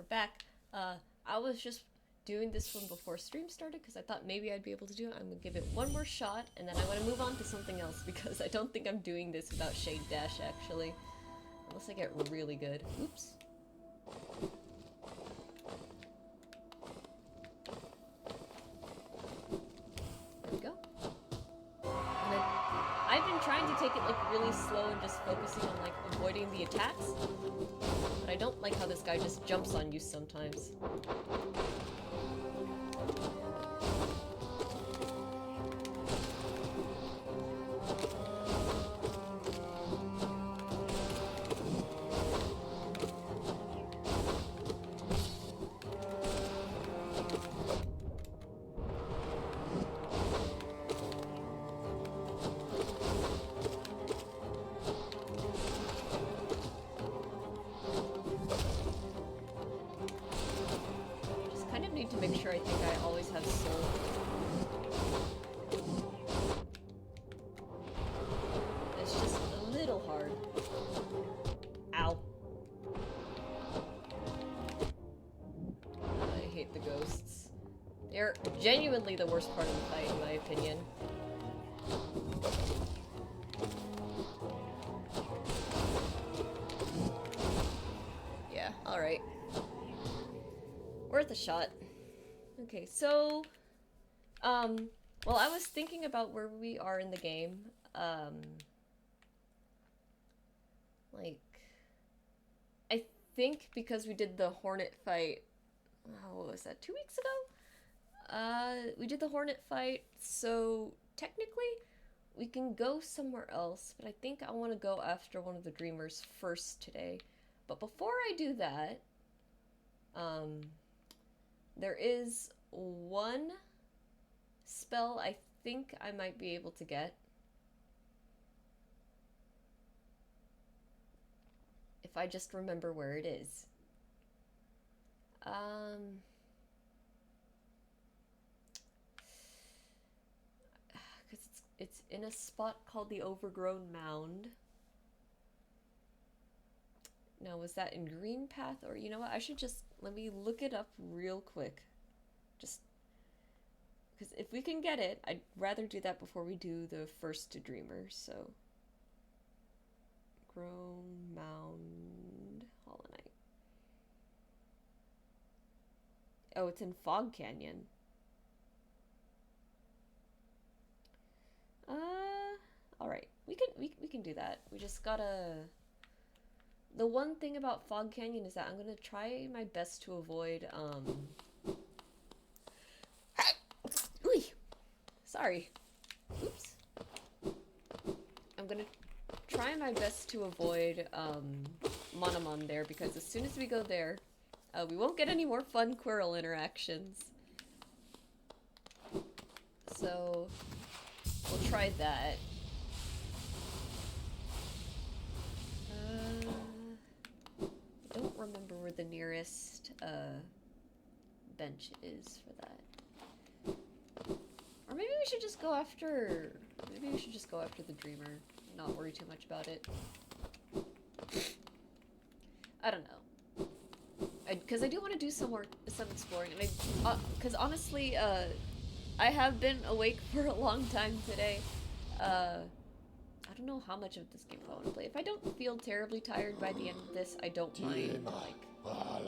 back. I was just doing this one before stream started because I thought maybe I'd be able to do it. I'm gonna give it one more shot and then I want to move on to something else because I don't think I'm doing this without Shade Dash actually. Unless I get really good. Oops. There we go. And I've been trying to take it like really slow and just focusing on like avoiding the attacks. But I don't like how this guy just jumps on you sometimes. To make sure I think I always have soul. It's just a little hard. Ow. I hate the ghosts. They're genuinely the worst part of the fight, in my opinion. Yeah, alright. Worth a shot. Okay, so, well, I was thinking about where we are in the game. Like, I think because we did the Hornet fight, oh, what was that, 2 weeks ago? We did the Hornet fight, so technically we can go somewhere else, but I think I want to go after one of the Dreamers first today. But before I do that, there is one spell I think I might be able to get. If I just remember where it is. Because it's in a spot called the Overgrown Mound. Now, was that in Green Path? Or, you know what, I should just, let me look it up real quick. Just, because if we can get it, I'd rather do that before we do the first Dreamer, so. Grown Mound, Hollow Knight. Oh, it's in Fog Canyon. Alright. We can do that. We just gotta... The one thing about Fog Canyon is that I'm gonna try my best to avoid, Sorry. Oops. I'm gonna try my best to avoid, Monomon there, because as soon as we go there, we won't get any more fun Quirrell interactions. So, we'll try that. I don't remember where the nearest, bench is for that. Or maybe we should just go after... Maybe we should just go after the Dreamer. Not worry too much about it. I don't know. Because I do want to do some exploring. And because honestly, I have been awake for a long time today. I don't know how much of this game I want to play. If I don't feel terribly tired by the end of this, I don't mind, like... I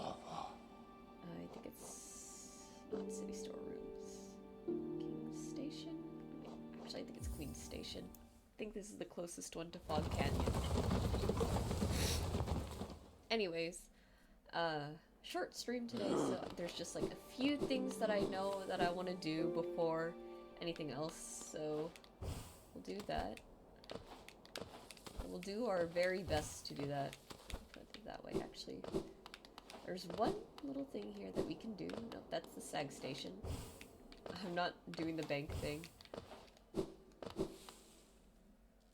think it's... not City Storerooms. King's Station? Actually, I think it's Queen's Station. I think this is the closest one to Fog Canyon. Anyways, short stream today, so there's just like a few things that I know that I want to do before anything else, so we'll do that. We'll do our very best to do that. Put it that way, actually. There's one little thing here that we can do. No, that's the SAG station. I'm not doing the bank thing.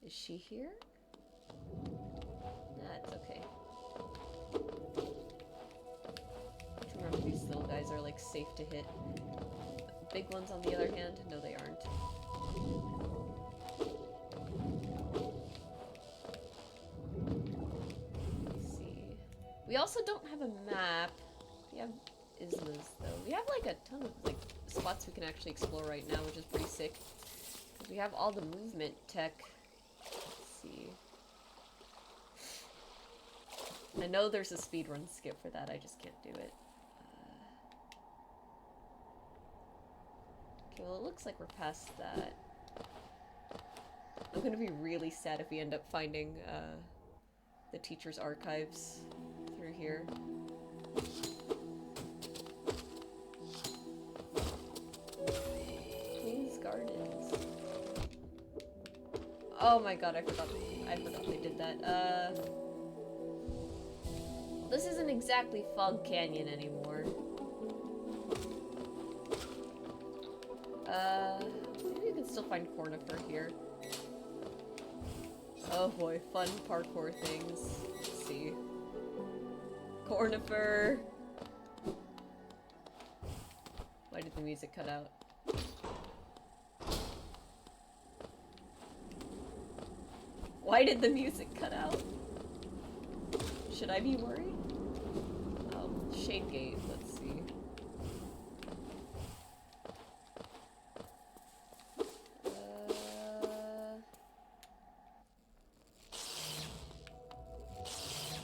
Is she here? That's okay. Remember, these little guys are like safe to hit. Big ones, on the other hand, no, they aren't. Let's see. We also don't have a map, We have isthmus, though. We have, like, a ton of, like, spots we can actually explore right now, which is pretty sick. Because we have all the movement tech. Let's see. I know there's a speedrun skip for that, I just can't do it. Okay, well, it looks like we're past that. I'm gonna be really sad if we end up finding, the teacher's archives through here. Queen's Gardens. Oh my god, I forgot they did that. This isn't exactly Fog Canyon anymore. Maybe we can still find Cornifer here. Oh boy, fun parkour things. Let's see. Cornifer! Why did the music cut out? Why did the music cut out? Should I be worried? Oh, Shadegate, let's see.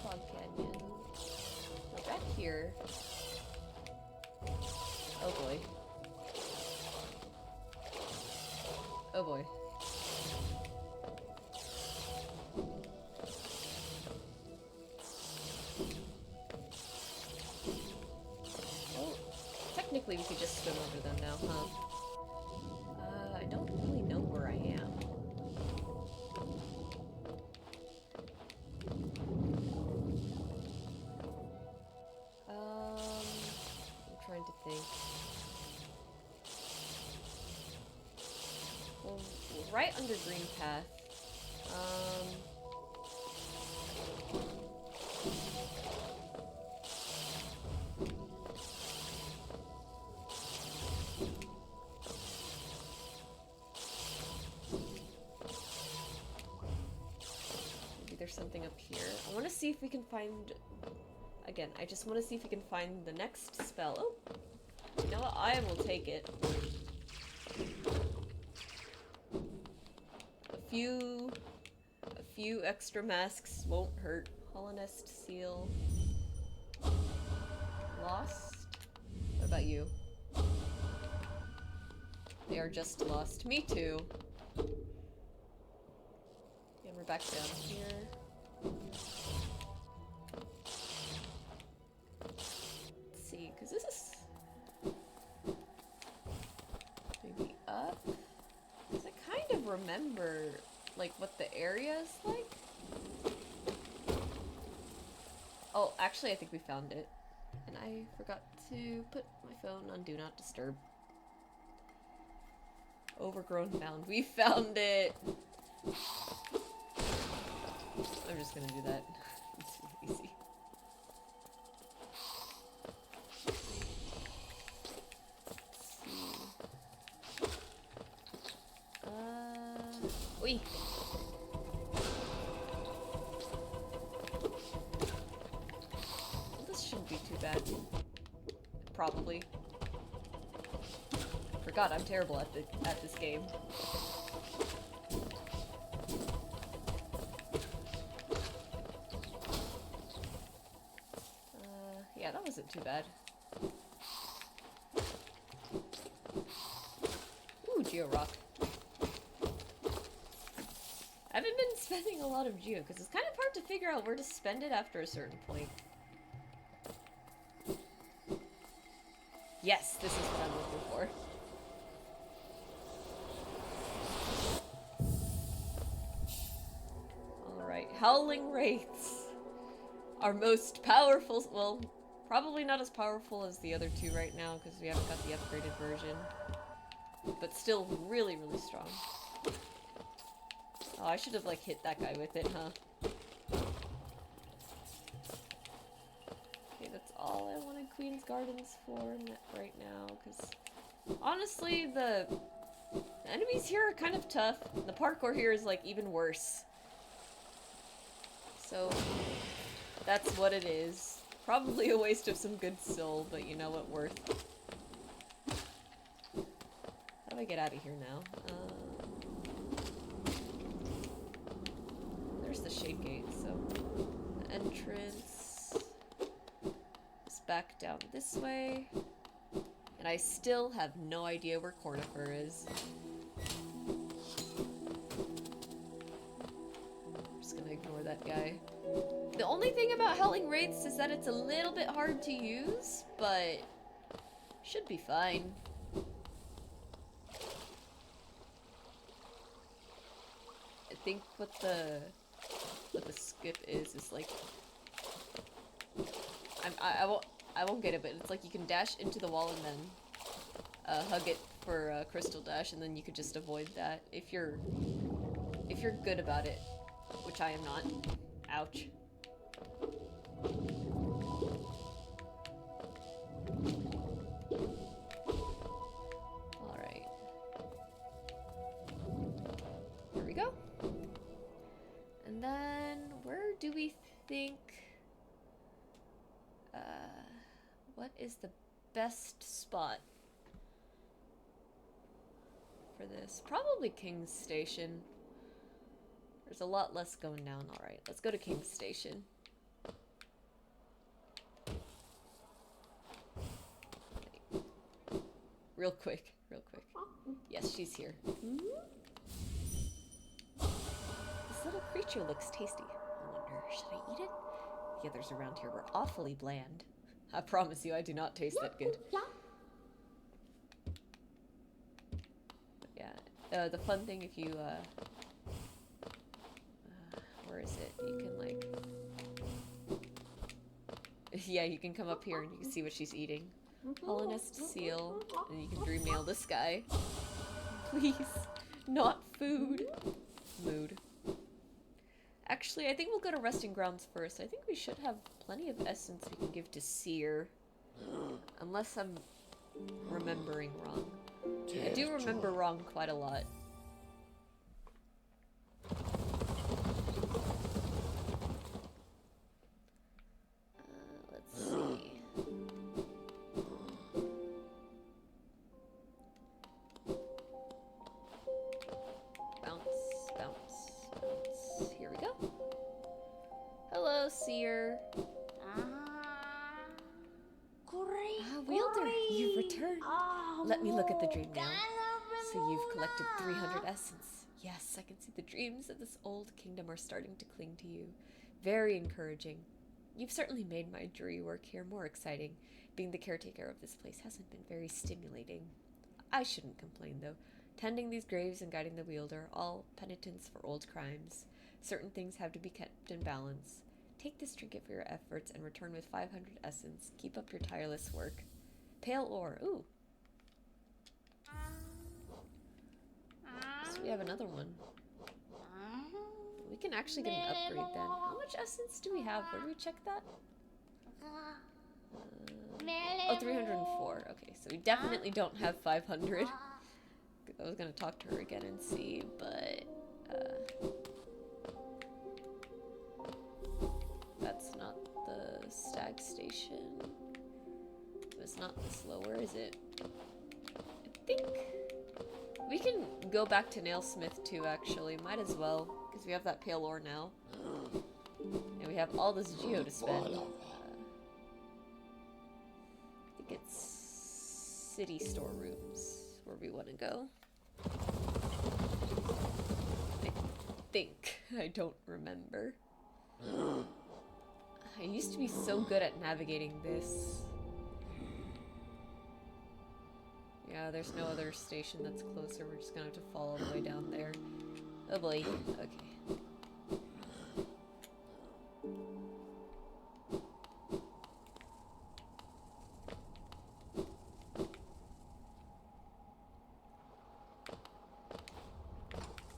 Fog Canyon. We're back here. Oh boy. Oh boy. Technically, we could just swim over them now, huh? I don't really know where I am. I'm trying to think. Well, we're right under Green Path. There's something up here. I want to see if we can find... Again, I just want to see if we can find the next spell. Oh! You know what? I will take it. A few extra masks won't hurt. Holonest Seal. Lost? What about you? They are just lost. Me too. And we're back down here. Let's see, because this is maybe up. Because I kind of remember, like, what the area is like. Oh, actually, I think we found it. And I forgot to put my phone on Do Not Disturb. Overgrown Mound. We found it! I'm just gonna do that. It's really easy. Let's see. Oi! Well, this shouldn't be too bad. Probably. Forgot I'm terrible at this game. Yeah, that wasn't too bad. Ooh, Geo-Rock. I haven't been spending a lot of Geo, because it's kind of hard to figure out where to spend it after a certain point. Yes, this is what I'm looking for. Alright, Howling Wraiths. Our most powerful, well, probably not as powerful as the other two right now, because we haven't got the upgraded version. But still really, really strong. Oh, I should have, like, hit that guy with it, huh? Okay, that's all I wanted Queen's Gardens for right now, because honestly, the enemies here are kind of tough. The parkour here is, like, even worse. So, that's what it is. Probably a waste of some good soul, but you know what, worth. How do I get out of here now? There's the shade gate, so the entrance is back down this way. And I still have no idea where Cornifer is. I'm just gonna ignore that guy. The only thing about Howling Wraiths is that it's a little bit hard to use, but should be fine. I think what the skip is like I won't get it, but it's like you can dash into the wall and then hug it for crystal dash, and then you could just avoid that if you're good about it, which I am not. Ouch. Alright. Here we go. And then, where do we think... what is the best spot for this? Probably King's Station. There's a lot less going down. Alright, let's go to King's Station. Real quick. Yes, she's here. This little creature looks tasty. I wonder, should I eat it? The others around here were awfully bland. I promise you, I do not taste that good. But yeah, the fun thing if you, where is it? You can, like... yeah, you can come up here and you can see what she's eating. Holonist seal, and you can dream nail this guy. Please, not food. Mood. Actually, I think we'll go to Resting Grounds first. I think we should have plenty of essence we can give to Seer. Unless I'm remembering wrong. I do remember wrong quite a lot. Let's see. Bounce. Here we go. Hello, Seer. Wielder, you've returned. Let me look at the dream now. So you've collected 300 essence. Yes, I can see the dreams of this old kingdom are starting to cling to you. Very encouraging. You've certainly made my jury work here more exciting. Being the caretaker of this place hasn't been very stimulating. I shouldn't complain, though. Tending these graves and guiding the wielder, all penitence for old crimes. Certain things have to be kept in balance. Take this trinket for your efforts and return with 500 essence. Keep up your tireless work. Pale ore. Ooh. So we have another one. We can actually get an upgrade then. How much essence do we have? Where do we check that? Oh, 304. Okay, so we definitely don't have 500. I was gonna talk to her again and see, but... that's not the stag station. It's not this low. Where is it? I think we can go back to Nailsmith too, actually. Might as well, because we have that pale ore now. And we have all this geo to spend. I think it's city storerooms where we want to go. I think. I don't remember. I used to be so good at navigating this. Yeah, there's no other station that's closer. We're just gonna have to fall all the way down there. Oh boy. Okay.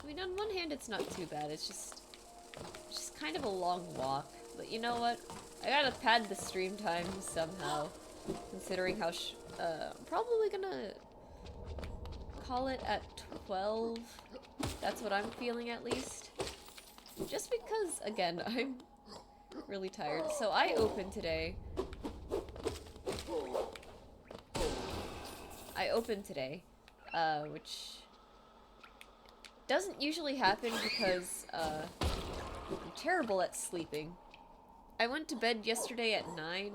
I mean, on one hand, it's not too bad. It's just kind of a long walk. But you know what? I gotta pad the stream time somehow. Considering how I'm probably gonna call it at 12. That's what I'm feeling, at least. Just because, again, I'm really tired. So I opened today. Which doesn't usually happen because I'm terrible at sleeping. I went to bed yesterday at 9,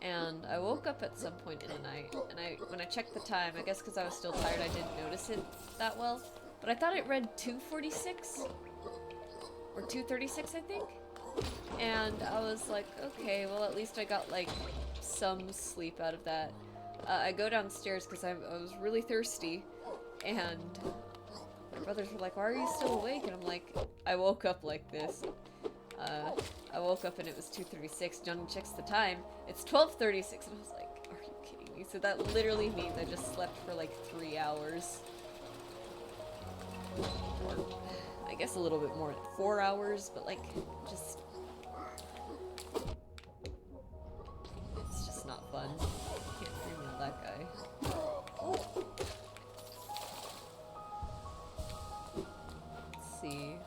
and I woke up at some point in the night, and when I checked the time, I guess because I was still tired, I didn't notice it that well, but I thought it read 2:46, or 2:36, I think, and I was like, okay, well, at least I got, like, some sleep out of that. I go downstairs because I was really thirsty, and my brothers were like, why are you still awake? And I'm like, I woke up like this. I woke up and it was 2:36. Johnny checks the time. It's 12:36, and I was like, are you kidding me? So that literally means I just slept for like 3 hours. Or, I guess a little bit more, 4 hours, but like, just... it's just not fun. Can't dream of that guy. Let's see.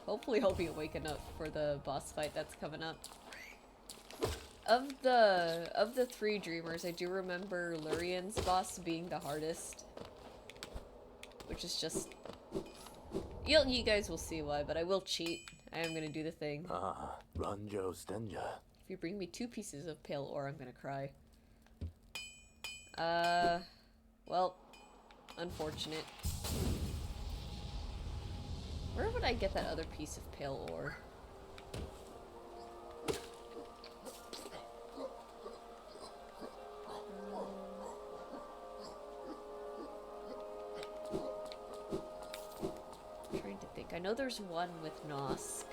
Hopefully I'll be awake enough for the boss fight that's coming up. Of the 3 dreamers, I do remember Lurian's boss being the hardest. Which is just... You guys will see why, but I will cheat. I am gonna do the thing. Ranjo Stenja. If you bring me 2 pieces of pale ore, I'm gonna cry. Well, unfortunate. Where would I get that other piece of pale ore? I'm trying to think. I know there's one with Nosk.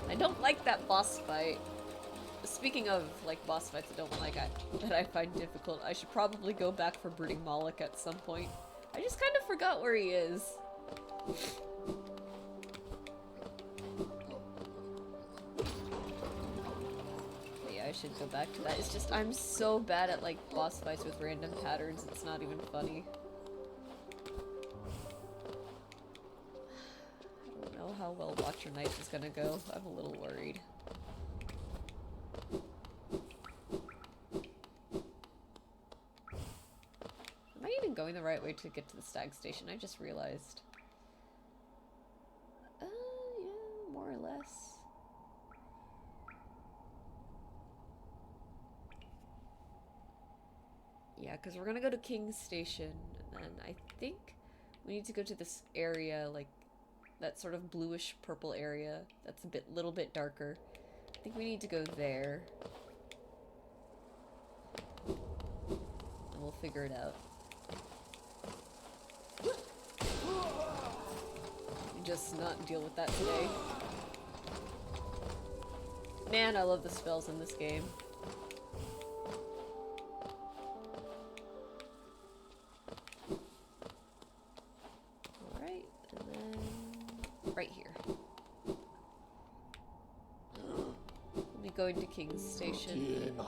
I don't like that boss fight. Speaking of, like, boss fights I don't like, that I find difficult, I should probably go back for brooding Moloch at some point. I just kind of forgot where he is. Yeah, I should go back to that. It's just, I'm so bad at, like, boss fights with random patterns, it's not even funny. I don't know how well Watcher Knights is gonna go. I'm a little worried. Am I even going the right way to get to the stag station? I just realized. Yeah, more or less. Yeah, because we're gonna go to King's Station, and then I think we need to go to this area, like, that sort of bluish purple area that's a little bit darker. I think we need to go there. And we'll figure it out. Just not deal with that today. Man, I love the spells in this game. Alright, and then right here. We'll be going to King's Station.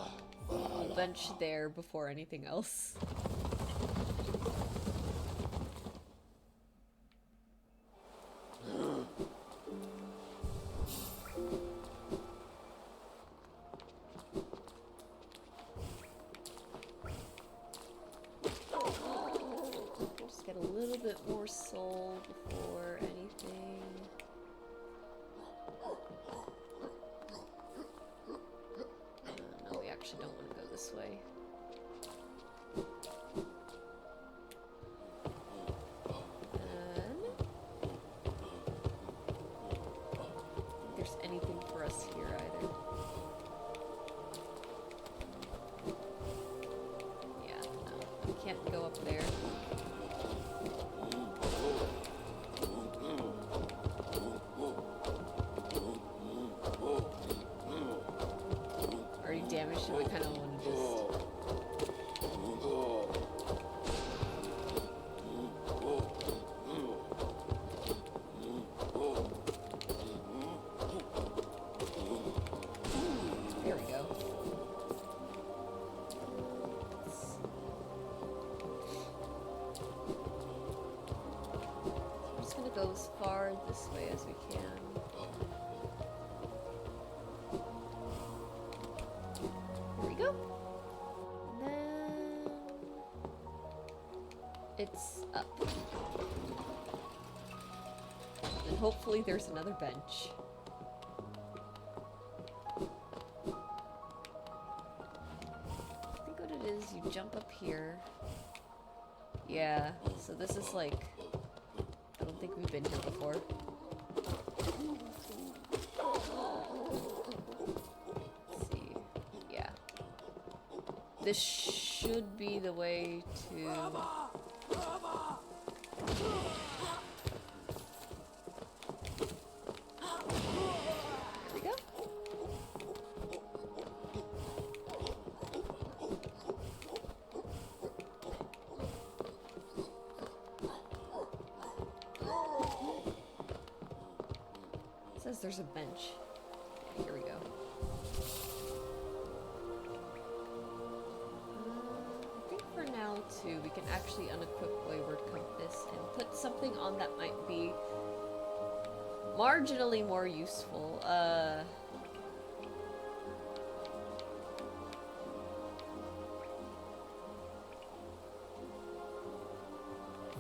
I'll bench there before anything else. Just get a little bit more soul before anything. No, we actually don't want to go this way. Anything for us here either. Yeah, no. We can't go up there. Already damaged him, I kinda wanna just... There we go. go as far this way as we can. There we go. And then it's up. And hopefully there's another bench. I think what it is, you jump up here. Yeah, so this is like, I don't think we've been here before. Let's see. Yeah. This should be the way to... There we go. It says there's a bench. Here we go. I think for now, too, we can actually unequip Wayward Compass and put something on that might be marginally more useful.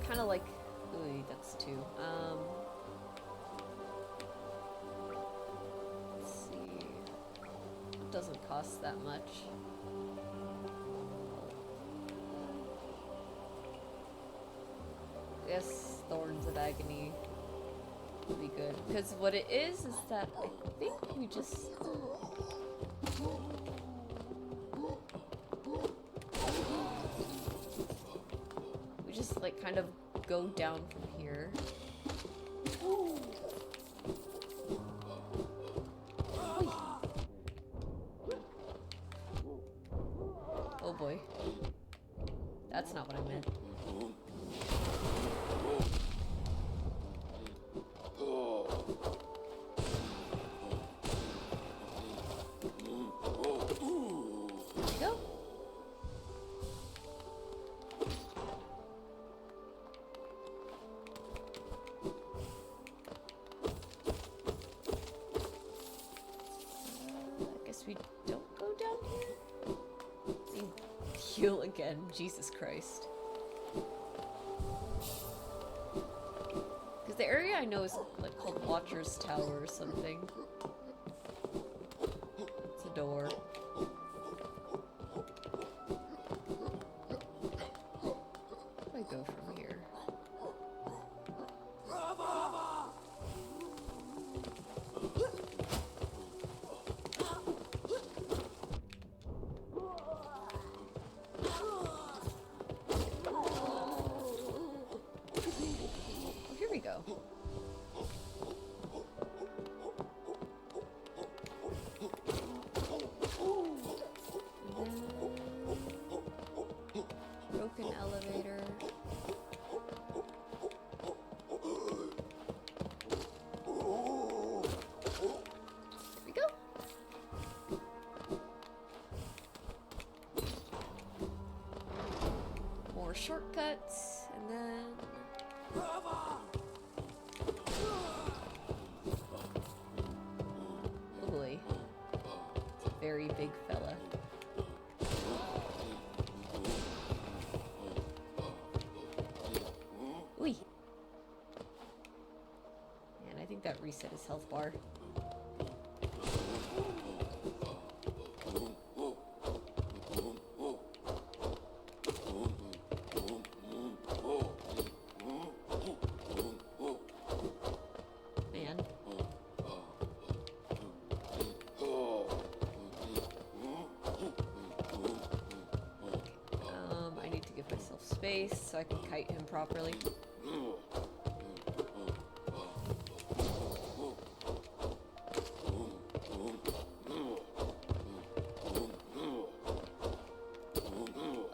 Kind of like... Ooh, that's two. Let's see. It doesn't cost that much. I guess Thorns of Agony would be good. Because what it is that I think we just... We just, like, kind of go down from here. Oh boy. That's not what I meant. Go. I guess we don't go down here. See, heal again. Jesus Christ. Because the area I know is like called Watcher's Tower or something. It's a door. Where do I go from here? Oh, here we go. Broken elevator. There we go. More shortcuts, and then... Oh boy. It's a very big fella. Ooh. And I think that reset his health bar. Man. I need to give myself space so I can kite him properly.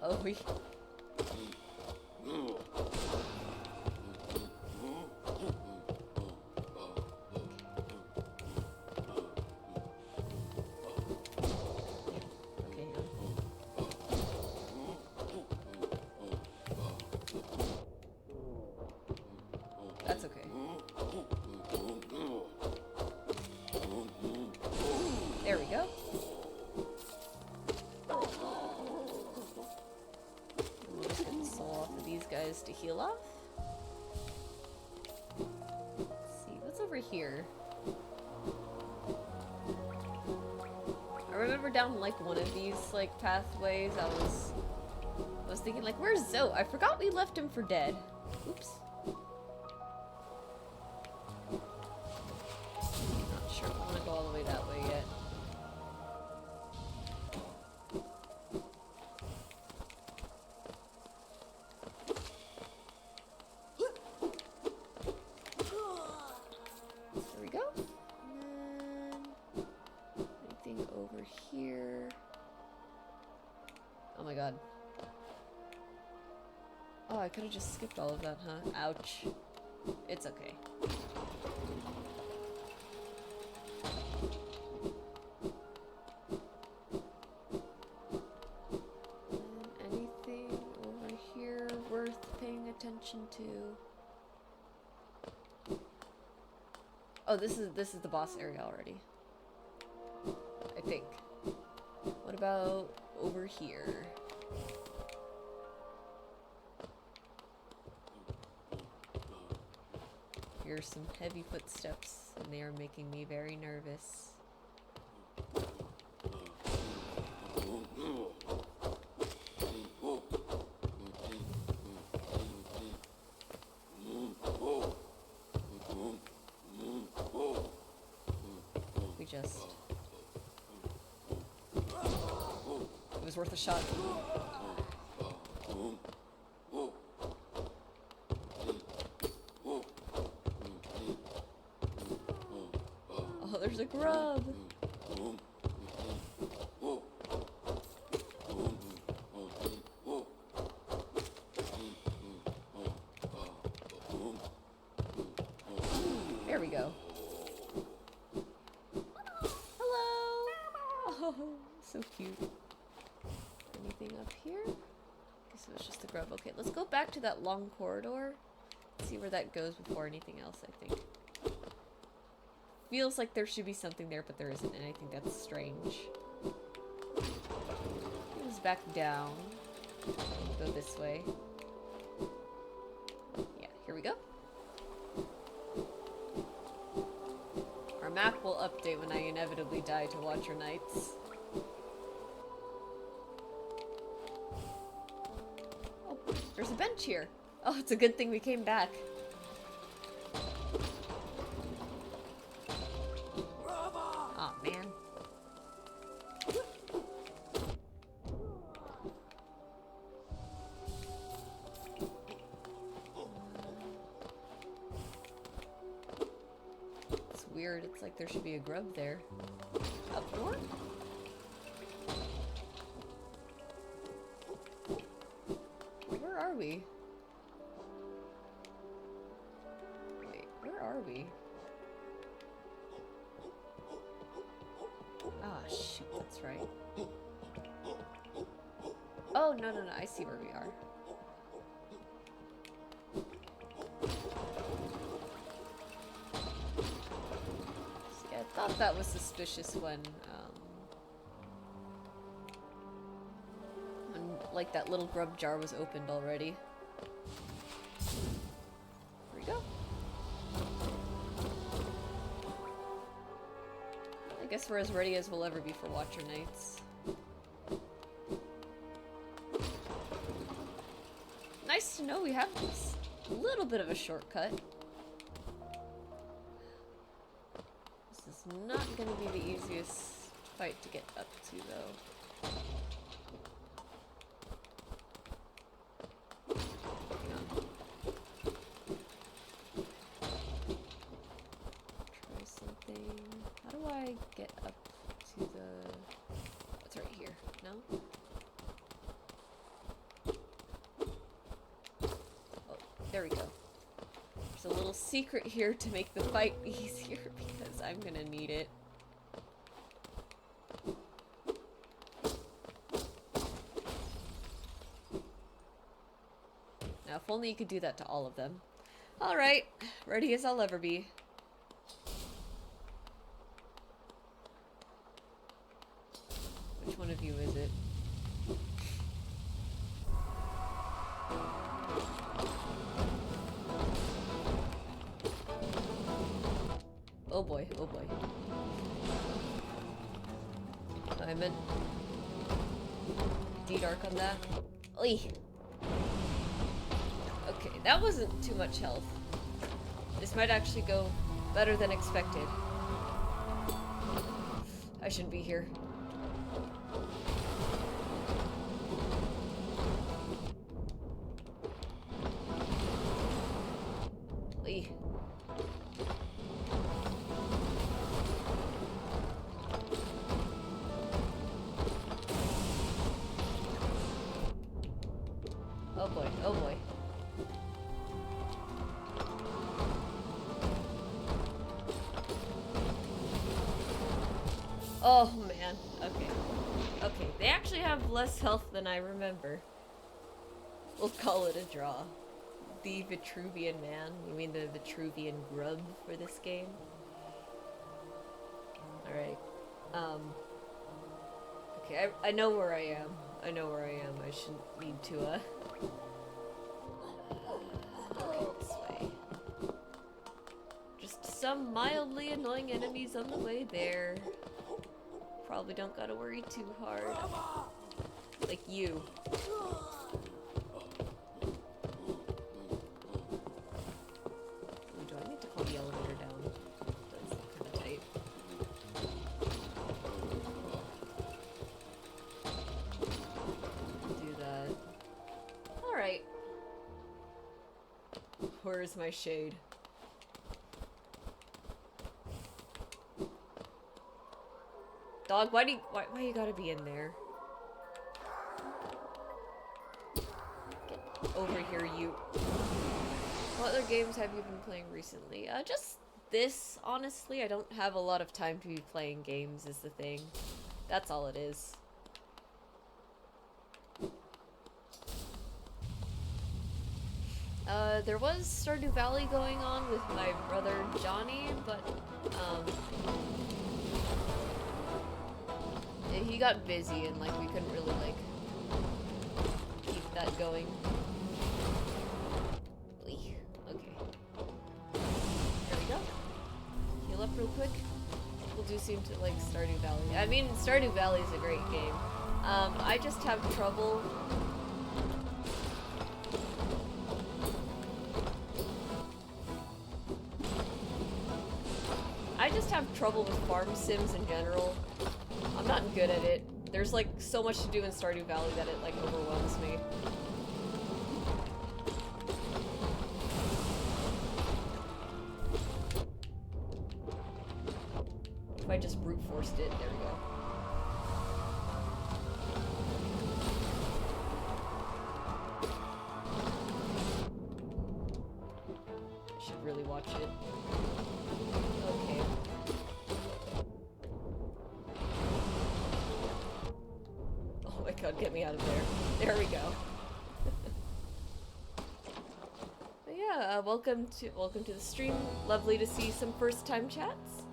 Oh, we... Okay, that's okay. guys to heal off. Let's see, what's over here? I remember down like one of these like pathways, I was thinking like, where's Zoe? I forgot we left him for dead. Oops. Not sure if I want to go all the way that way yet. There we go. And then anything over here? Oh my god. Oh, I could have just skipped all of that, huh? Ouch. It's okay. And anything over here worth paying attention to? Oh, this is the boss area already. I think. What about over here? Here's some heavy footsteps, and they are making me very nervous. We just... It was worth a shot. Oh, there's a grub! There we go. Hello! Oh, so cute. Anything up here? Guess it was just the grub. Okay, let's go back to that long corridor. See where that goes before anything else, I think. Feels like there should be something there, but there isn't, and I think that's strange. It was back down. Go this way. Yeah, here we go. Our map will update when I inevitably die to Watcher Knights. Oh, there's a bench here. Oh, it's a good thing we came back. Aw, man. It's weird. It's like there should be a grub there. Up north? Where are we? Wait, where are we? Ah, shoot, that's right. Oh, no, I see where we are. See, I thought that was suspicious when, like, that little grub jar was opened already. Here we go. I guess we're as ready as we'll ever be for Watcher Knights. Nice to know we have this little bit of a shortcut. This is not going to be the easiest fight to get up to, though. Hang on. Try something. How do I get up to the... It's right here. No? Oh, there we go. There's a little secret here to make the fight easier because I'm gonna need it. Now, if only you could do that to all of them. Alright, ready as I'll ever be. Which one of you is it? Oh boy, oh boy. I meant D-Dark on that. Oy. Okay, that wasn't too much health. This might actually go better than expected. I shouldn't be here. Oy. Oh boy, oh boy. Oh man, okay. Okay, they actually have less health than I remember. We'll call it a draw. The Vitruvian man? You mean the Vitruvian grub for this game? Alright. Okay, I know where I am. I know where I am. I shouldn't need to, okay, this way. Just some mildly annoying enemies on the way there. Probably don't gotta worry too hard. Like you. Ooh, do I need to call the elevator down? That's kinda tight. Do that. Alright. Where is my shade? Dog, why you gotta be in there? Get over here, you. What other games have you been playing recently? Just this, honestly. I don't have a lot of time to be playing games is the thing. That's all it is. There was Stardew Valley going on with my brother Johnny, but, he got busy and, like, we couldn't really, like, keep that going. Okay. There we go. Heal up real quick. People do seem to like Stardew Valley. I mean, Stardew Valley is a great game. I just have trouble... I just have trouble with farm sims in general. I'm not good at it. There's like so much to do in Stardew Valley that it like overwhelms me. If I just brute forced it, there we go. I should really watch it. Okay. Oh my god, get me out of there. There we go. But yeah, welcome to the stream. Lovely to see some first time chats.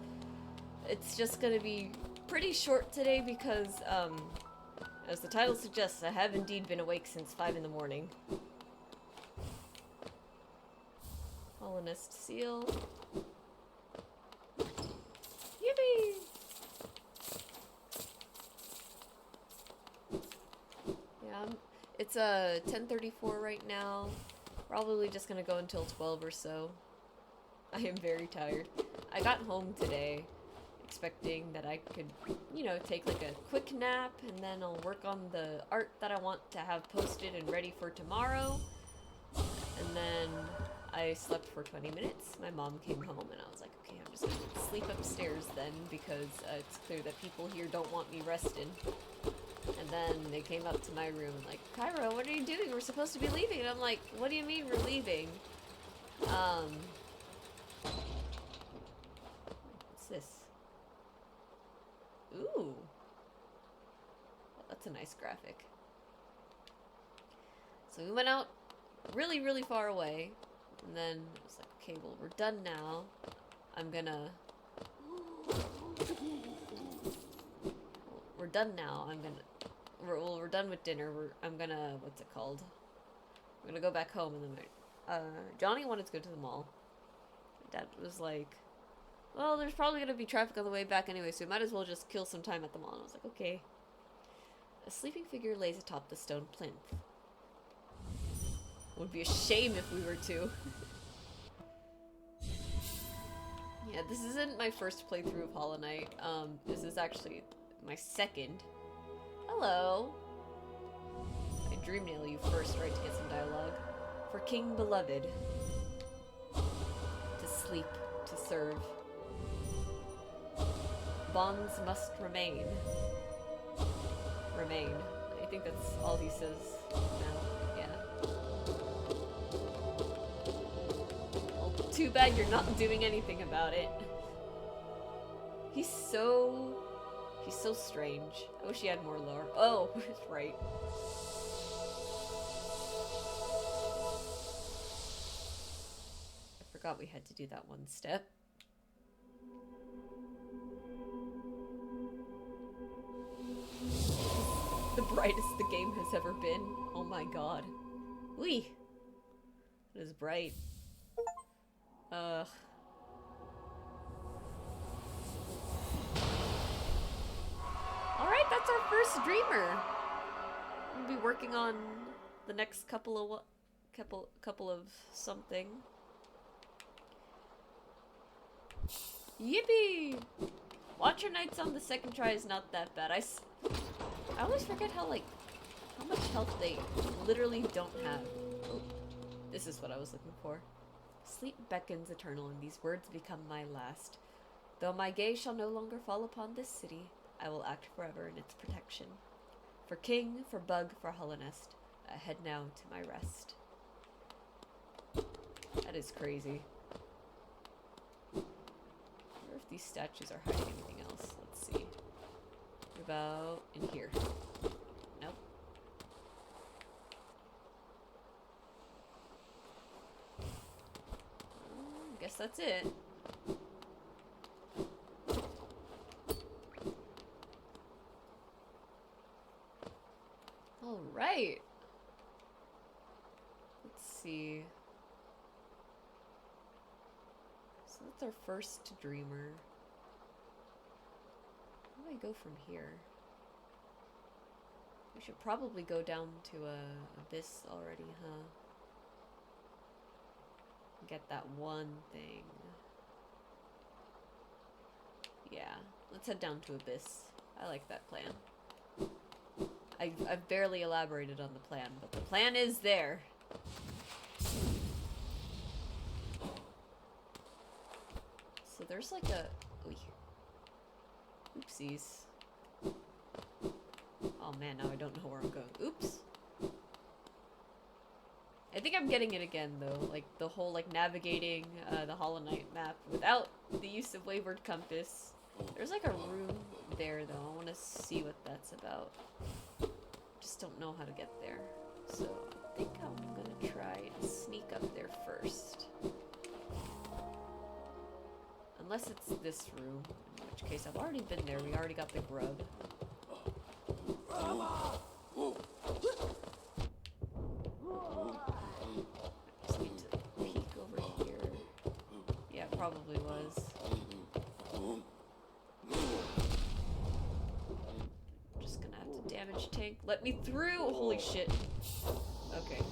It's just gonna be pretty short today because, as the title suggests, I have indeed been awake since 5 in the morning. Colonist seal. Yippee! Yeah, it's 10:34 right now. Probably just gonna go until 12 or so. I am very tired. I got home today expecting that I could, you know, take like a quick nap and then I'll work on the art that I want to have posted and ready for tomorrow. And then I slept for 20 minutes. My mom came home and I was like, okay, I'm just gonna sleep upstairs then because it's clear that people here don't want me resting. And then they came up to my room and like, Cairo, what are you doing? We're supposed to be leaving. And I'm like, what do you mean we're leaving? What's this? Ooh. Well, that's a nice graphic. So we went out really, really far away. And then I was like, okay, well, we're done now. I'm gonna... We're done now. I'm gonna... We're done with dinner. I'm gonna... What's it called? I'm gonna go back home and then... Johnny wanted to go to the mall. My dad was like, well, there's probably gonna be traffic on the way back anyway, so we might as well just kill some time at the mall. And I was like, okay. A sleeping figure lays atop the stone plinth. It would be a shame if we were to. Yeah, this isn't my first playthrough of Hollow Knight. This is actually my second. Hello. I dreamnail you first, right, to get some dialogue. For King Beloved. To sleep, to serve. Bonds must remain. Remain. I think that's all he says now. Yeah. Well, too bad you're not doing anything about it. He's so strange. I wish he had more lore. Oh, right. I forgot we had to do that one step. The brightest the game has ever been. Oh my god. Wee! It is bright. Alright, that's our first dreamer! We'll be working on the next couple of something. Yippee! Watcher Nights on the second try is not that bad. I always forget how much health they literally don't have. Oh, this is what I was looking for. Sleep beckons eternal, and these words become my last. Though my gaze shall no longer fall upon this city, I will act forever in its protection. For king, for bug, for Hollow Nest, I head now to my rest. That is crazy. I wonder if these statues are hiding anything else. Let's see. What about in here? Nope. Guess that's it. All right. Let's see. So that's our first dreamer. Where do I go from here? We should probably go down to Abyss already, huh? Get that one thing. Yeah, let's head down to Abyss. I like that plan. I've barely elaborated on the plan, but the plan is there. So there's like a... Oopsies. Oh man, now I don't know where I'm going. Oops. I think I'm getting it again though, like the whole navigating the Hollow Knight map without the use of Wayward Compass. There's like a room there though. I want to see what that's about. Just don't know how to get there. So I think I'm gonna try to sneak up there first. Unless it's this room, in which case I've already been there. We already got the grub. Just need to peek over here. Yeah, it probably was. Just gonna have to damage tank. Let me through! Holy shit. Okay.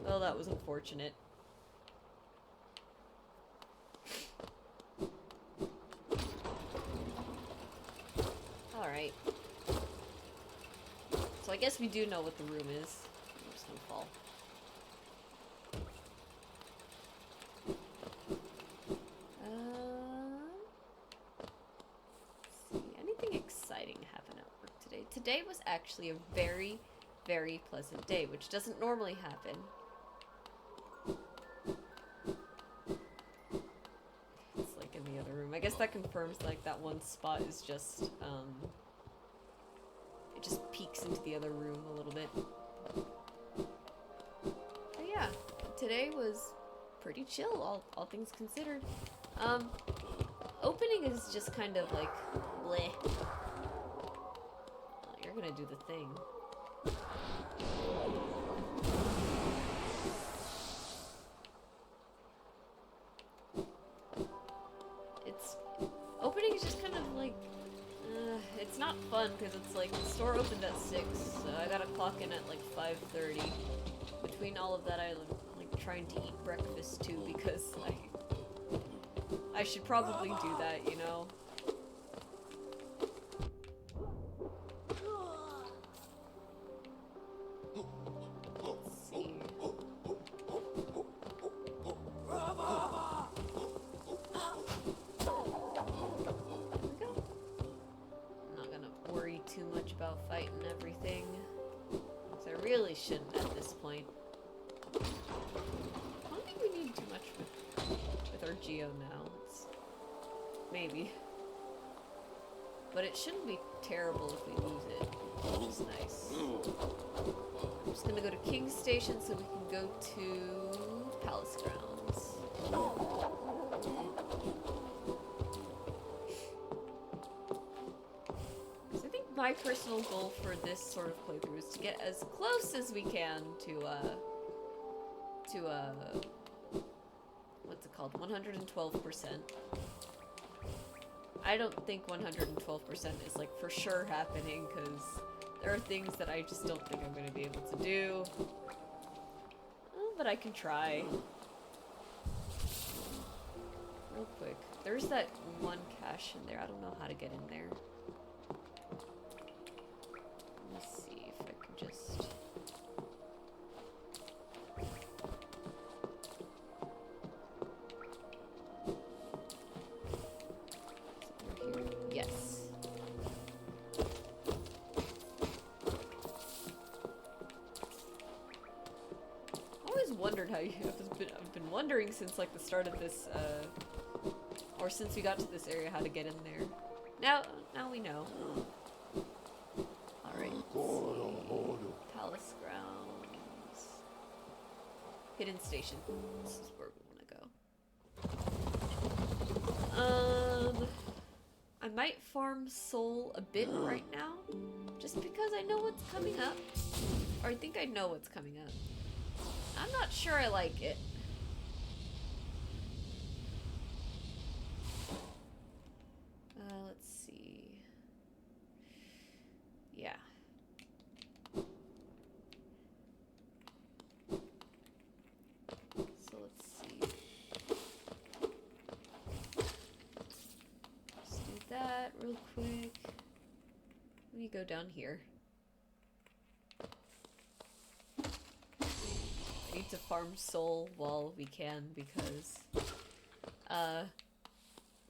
Well, that was unfortunate. Alright. So I guess we do know what the room is. I'm just gonna fall. Let's see. Anything exciting happen at work today? Today was actually a very, very pleasant day, which doesn't normally happen. It's like in the other room. I guess that confirms that one spot is just, it just peeks into the other room a little bit. But yeah, today was pretty chill, all things considered. Opening is just kind of like, bleh. Oh, you're gonna do the thing. fun because it's like the store opened at 6, so I gotta clock in at like 5:30. Between all of that, I'm like trying to eat breakfast too because I should probably do that, you know. Let's see. Too much about fighting everything, so I really shouldn't at this point. I don't think we need too much with our Geo now. Maybe, but it shouldn't be terrible if we lose it, which is nice. I'm just gonna go to King's Station so we can go to Palace Grounds. My personal goal for this sort of playthrough is to get as close as we can to what's it called? 112%. I don't think 112% is like for sure happening because there are things that I just don't think I'm going to be able to do. But I can try. Real quick. There's that one cache in there. I don't know how to get in there. I've been wondering since like the start of this, or since we got to this area, how to get in there. Now we know. All right. Palace Grounds. Hidden Station. This is where we want to go. I might farm Soul a bit right now, just because I know what's coming up, or I think I know what's coming up. I'm not sure I like it. Let's see. Yeah. So let's see. Let's do that real quick. Let me go down here. Need to farm Soul while we can because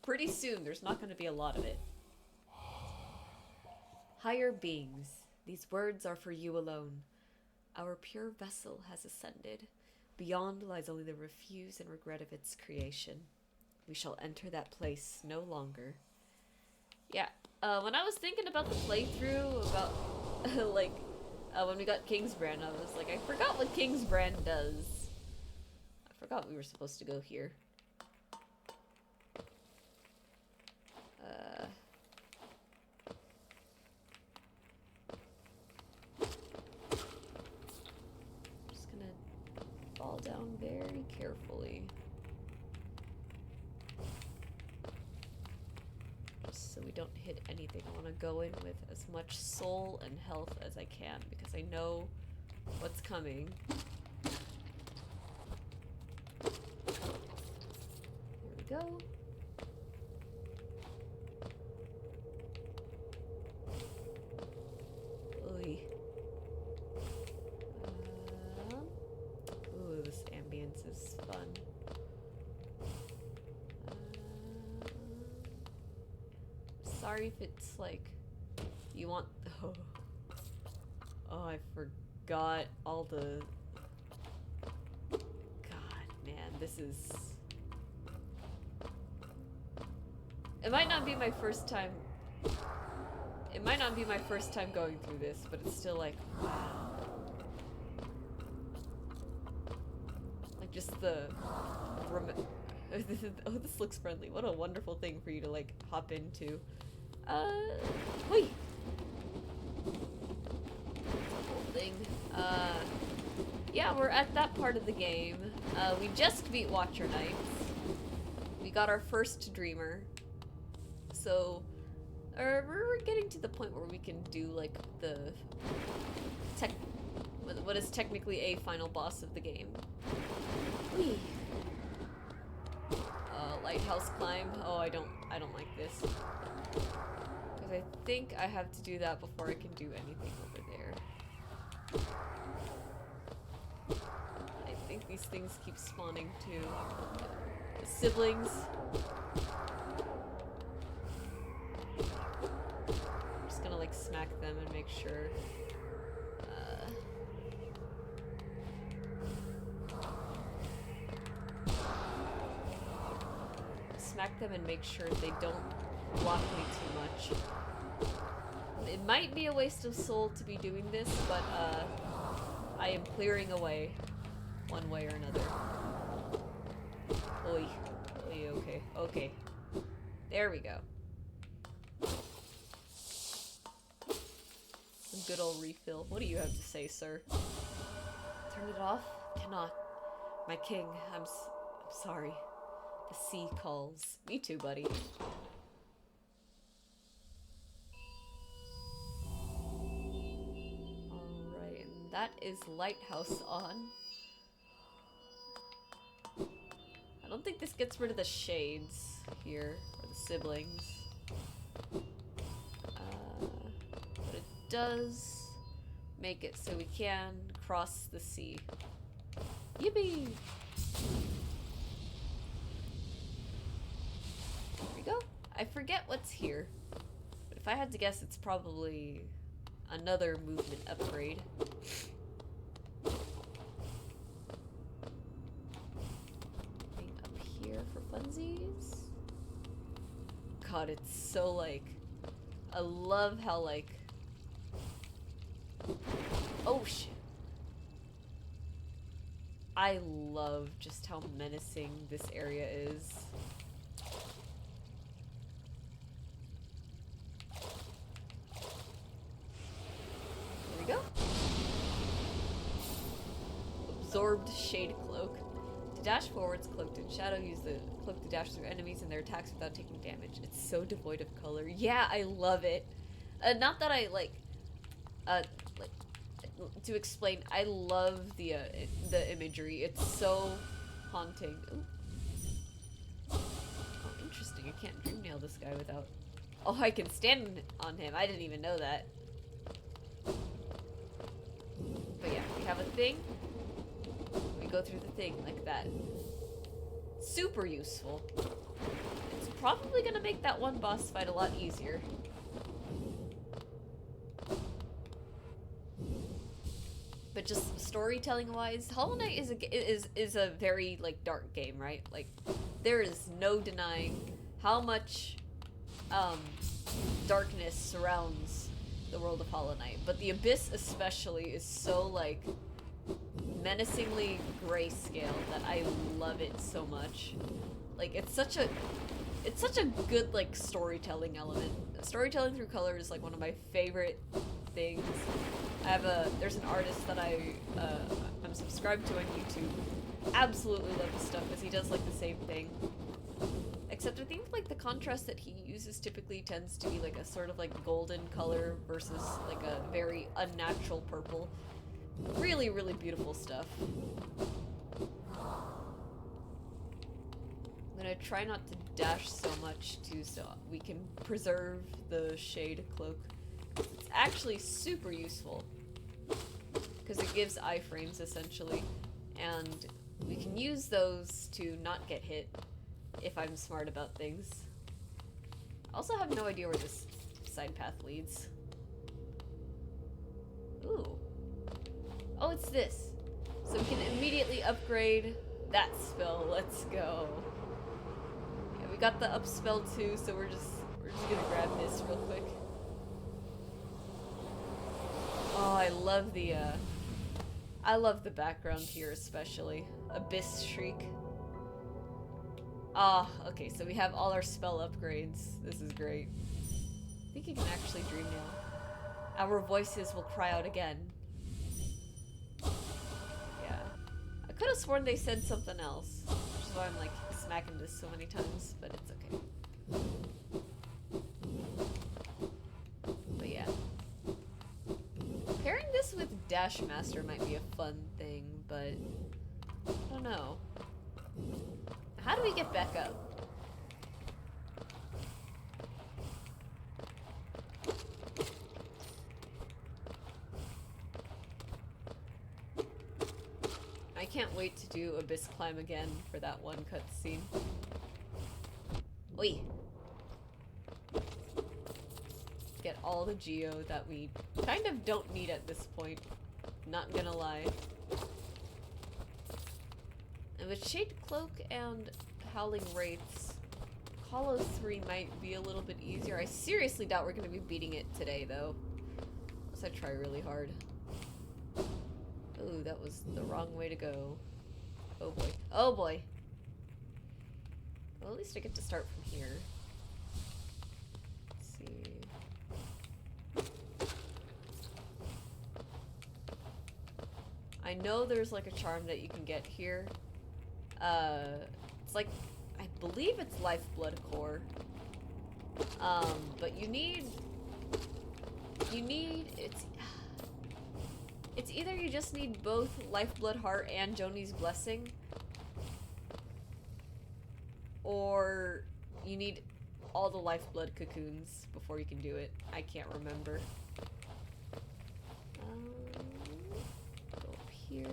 pretty soon there's not going to be a lot of it. Higher beings, these words are for you alone. Our pure vessel has ascended. Beyond lies only the refuse and regret of its creation. We shall enter that place no longer. Yeah, when I was thinking about the playthrough, about like when we got King's Brand, I was like, I forgot what King's Brand does. I forgot we were supposed to go here. Just gonna fall down very carefully. Just so we don't hit anything. I want to go in with as much soul and health as I can because I know what's coming. Here we go. Oy. Ooh, this ambience is fun. Sorry if it's like you want. Oh, I forgot all the. God, man, this is. It might not be my first time. It might not be my first time going through this, but it's still like, wow. Like just the. Oh, this looks friendly. What a wonderful thing for you to like hop into. Wait. Thing. Yeah, we're at that part of the game. We just beat Watcher Knights. We got our first Dreamer. So, Or we're getting to the point where we can do like the what is technically a final boss of the game. Whee. Lighthouse climb. Oh, I don't like this. Because I think I have to do that before I can do anything over there. I think these things keep spawning too. The siblings. I'm just gonna like smack them and make sure. Smack them and make sure they don't block me too much. It might be a waste of soul to be doing this, but I am clearing away one way or another. Oi. Oi, okay. Okay. There we go. Some good old refill. What do you have to say, sir? Turn it off? Cannot. My king, I'm sorry. The sea calls. Me too, buddy. Alright, and that is Lighthouse on. I don't think this gets rid of the shades here, or the siblings. But it does make it so we can cross the sea. Yippee! Go. I forget what's here, but if I had to guess, it's probably another movement upgrade. Anything up here for funsies? God, it's so like, I love how like, oh shit. I love just how menacing this area is. Go. Absorbed Shade Cloak. To dash forwards, cloaked in shadow, use the cloak to dash through enemies and their attacks without taking damage. It's so devoid of color. Yeah, I love it. Not that I like to explain. I love the imagery. It's so haunting. Ooh. Oh, interesting. I can't dream nail this guy without. Oh, I can stand on him. I didn't even know that. But yeah, we have a thing. We go through the thing like that. Super useful. It's probably gonna make that one boss fight a lot easier. But just storytelling wise, Hollow Knight is a very like dark game, right? Like there is no denying how much darkness surrounds the world of Hollow Knight, but the Abyss especially is so like menacingly grayscale that I love it so much. Like it's such a good like storytelling element. Storytelling through color is like one of my favorite things. There's an artist that I'm subscribed to on YouTube. Absolutely love his stuff because he does like the same thing. Except I think like the contrast that he uses typically tends to be like a sort of like golden color versus like a very unnatural purple. Really, really beautiful stuff. I'm gonna try not to dash so much too so we can preserve the Shade Cloak. It's actually super useful because it gives iframes essentially, and we can use those to not get hit if I'm smart about things. I also have no idea where this side path leads. Ooh. Oh, it's this. So we can immediately upgrade that spell. Let's go. Yeah, we got the up spell too, so we're just gonna grab this real quick. Oh, I love the background here especially. Abyss Shriek. Ah, okay, so we have all our spell upgrades. This is great. I think you can actually dream now. Our voices will cry out again. Yeah. I could have sworn they said something else, which is why I'm like smacking this so many times, but it's okay. Dash Master might be a fun thing, but I don't know. How do we get back up? I can't wait to do Abyss Climb again for that one cutscene. Oi! Get all the geo that we kind of don't need at this point. Not gonna lie. And with Shade Cloak and Howling Wraiths, Hollow 3 might be a little bit easier. I seriously doubt we're gonna be beating it today, though. Unless I try really hard. Ooh, that was the wrong way to go. Oh boy. Oh boy! Well, at least I get to start from here. Let's see. I know there's like a charm that you can get here. It's like, I believe it's Lifeblood Core. But you need, it's either you just need both Lifeblood Heart and Joni's Blessing, or you need all the Lifeblood Cocoons before you can do it. I can't remember. Go up here.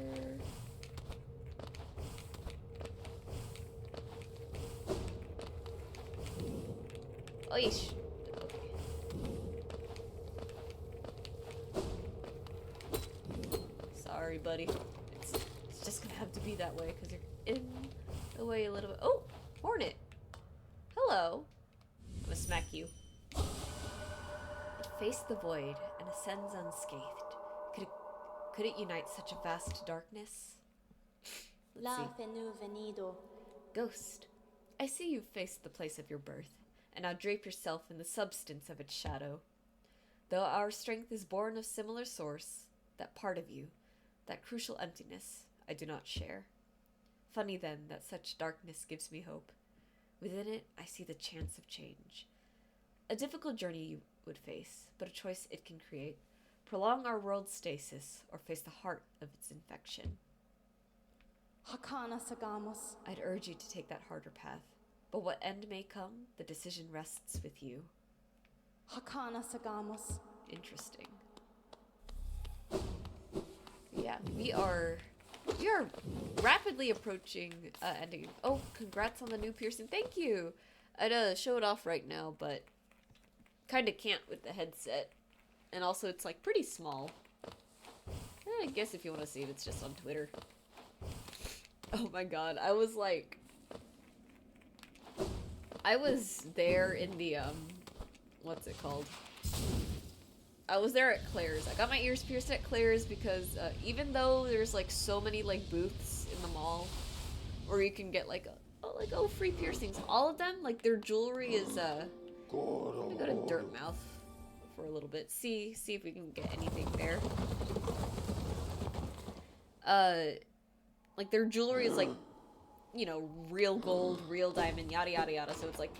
Oh, yeesh. Okay. Sorry, buddy. It's just gonna have to be that way because you're in the way a little bit. Oh, Hornet. Hello. I'm gonna smack you. It faced the void and ascends unscathed. Could it unite such a vast darkness? Let's see. Ghost, I see you've faced the place of your birth, and now drape yourself in the substance of its shadow. Though our strength is born of similar source, that part of you, that crucial emptiness, I do not share. Funny then that such darkness gives me hope. Within it, I see the chance of change. A difficult journey you would face, but a choice it can create. Prolong our world's stasis, or face the heart of its infection. Hakana Sagamos. I'd urge you to take that harder path. But what end may come, the decision rests with you. Hakana Sagamos. Interesting. Yeah, we are rapidly approaching ending. Oh, congrats on the new piercing. Thank you. I'd show it off right now, but kind of can't with the headset. And also, it's like pretty small. I guess if you want to see it, it's just on Twitter. Oh my god, I was there in the, what's it called? I was there at Claire's. I got my ears pierced at Claire's because, even though there's, like, so many, like, booths in the mall where you can get, like, free piercings, all of them, like, their jewelry is, let me go to Dirtmouth for a little bit. See if we can get anything there. Like, their jewelry is, like, you know, real gold, real diamond, yada yada yada, so it's, like,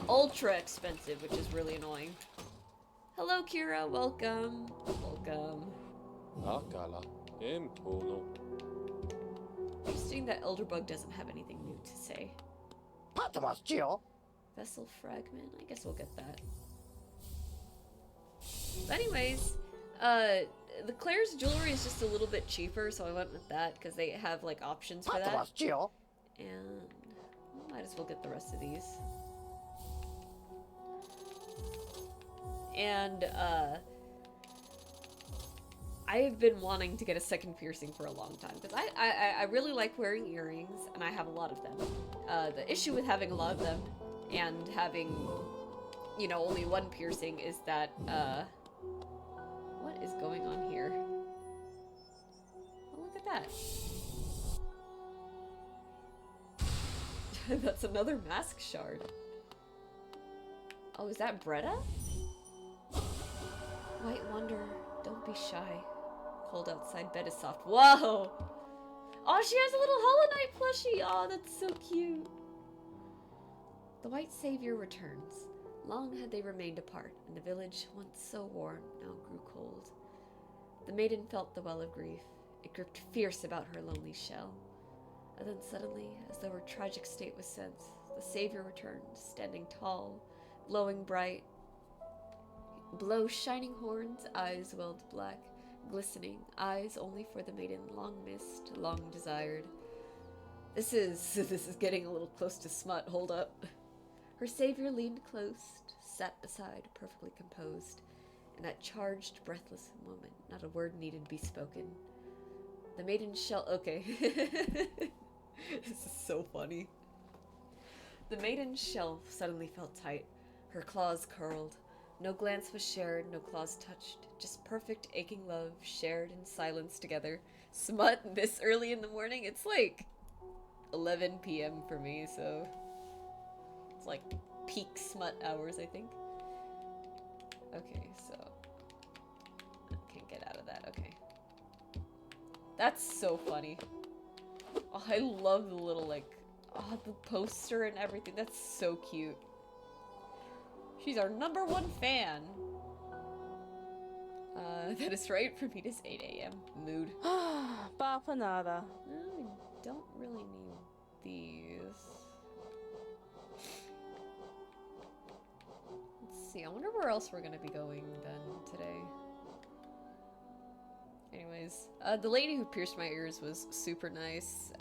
ultra expensive, which is really annoying. Hello, Kira, welcome. Welcome. Interesting that Elderbug doesn't have anything new to say. Vessel fragment, I guess we'll get that. But anyways, the Claire's jewelry is just a little bit cheaper, so I went with that because they have like options for that. And might as well get the rest of these. And I've been wanting to get a second piercing for a long time because I really like wearing earrings and I have a lot of them. The issue with having a lot of them and having, you know, only one piercing is that what is going on here? Oh, look at that. That's another mask shard. Oh, is that Bretta? White Wonder, don't be shy. Cold outside, bed is soft. Whoa! Oh, she has a little Hollow Knight plushie! Oh, that's so cute. The White Savior returns. Long had they remained apart, and the village, once so warm, now grew cold. The maiden felt the well of grief. It gripped fierce about her lonely shell. And then suddenly, as though her tragic state was sensed, the savior returned, standing tall, glowing bright. Below shining horns, eyes welled black, glistening, eyes only for the maiden long missed, long desired. This is getting a little close to smut, hold up. Her savior leaned close, sat beside, perfectly composed. In that charged, breathless moment, not a word needed be spoken. The maiden shell. Okay. This is so funny. The maiden's shelf suddenly felt tight. Her claws curled. No glance was shared, no claws touched. Just perfect aching love, shared in silence together. Smut this early in the morning? It's like 11 p.m. for me, so it's like peak smut hours, I think. Okay, so I can't get out of that. Okay. That's so funny. Oh, I love the little, like, oh, the poster and everything. That's so cute. She's our #1 fan. That is right. For me, it's 8 a.m. Mood. Bapanada. No, I don't really need these. Let's see. I wonder where else we're gonna be going then today. Anyways, the lady who pierced my ears was super nice.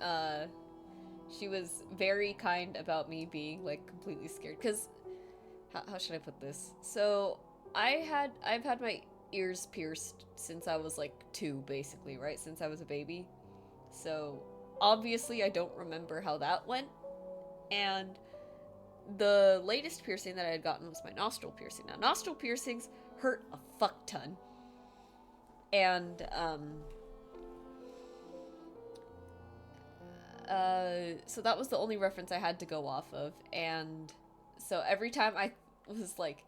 She was very kind about me being, like, completely scared. Because, how should I put this? So, I've had my ears pierced since I was, like, 2, basically, right? Since I was a baby. So, obviously, I don't remember how that went. And the latest piercing that I had gotten was my nostril piercing. Now, nostril piercings hurt a fuck ton. And, so that was the only reference I had to go off of, and so every time I was, like,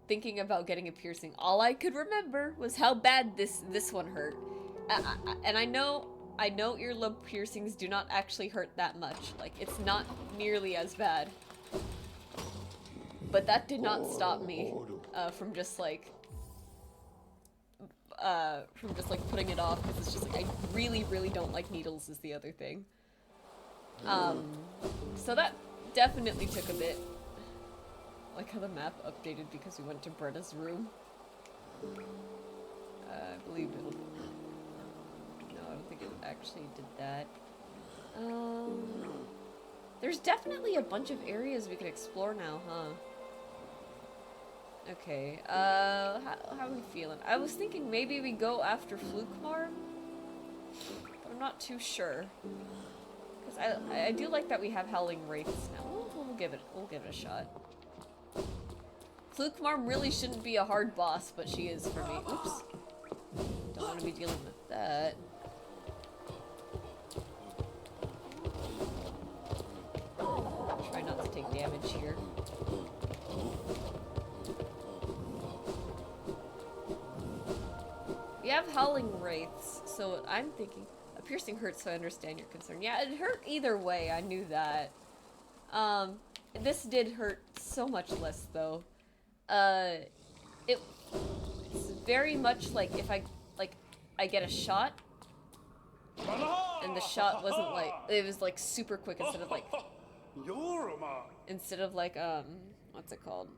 thinking about getting a piercing, all I could remember was how bad this one hurt. And I know earlobe piercings do not actually hurt that much. Like, it's not nearly as bad. But that did not stop me, from just, like, putting it off, because it's just, like, I really, really don't like needles is the other thing. So that definitely took a bit. Like how the map updated because we went to Bretta's room. I believe it'll... No, I don't think it actually did that. There's definitely a bunch of areas we can explore now, huh? Okay, how are we feeling? I was thinking maybe we go after Flukmarm, but I'm not too sure. Because I do like that we have Howling Wraiths now. We'll give it a shot. Flukmarm really shouldn't be a hard boss, but she is for me. Oops. Don't want to be dealing with that. Try not to take damage here. We have Howling Wraiths, so I'm thinking... A piercing hurts, so I understand your concern. Yeah, it hurt either way, I knew that. This did hurt so much less, though. It's very much like if I get a shot, and the shot wasn't like... It was, like, super quick instead of, like... Instead of, like, what's it called?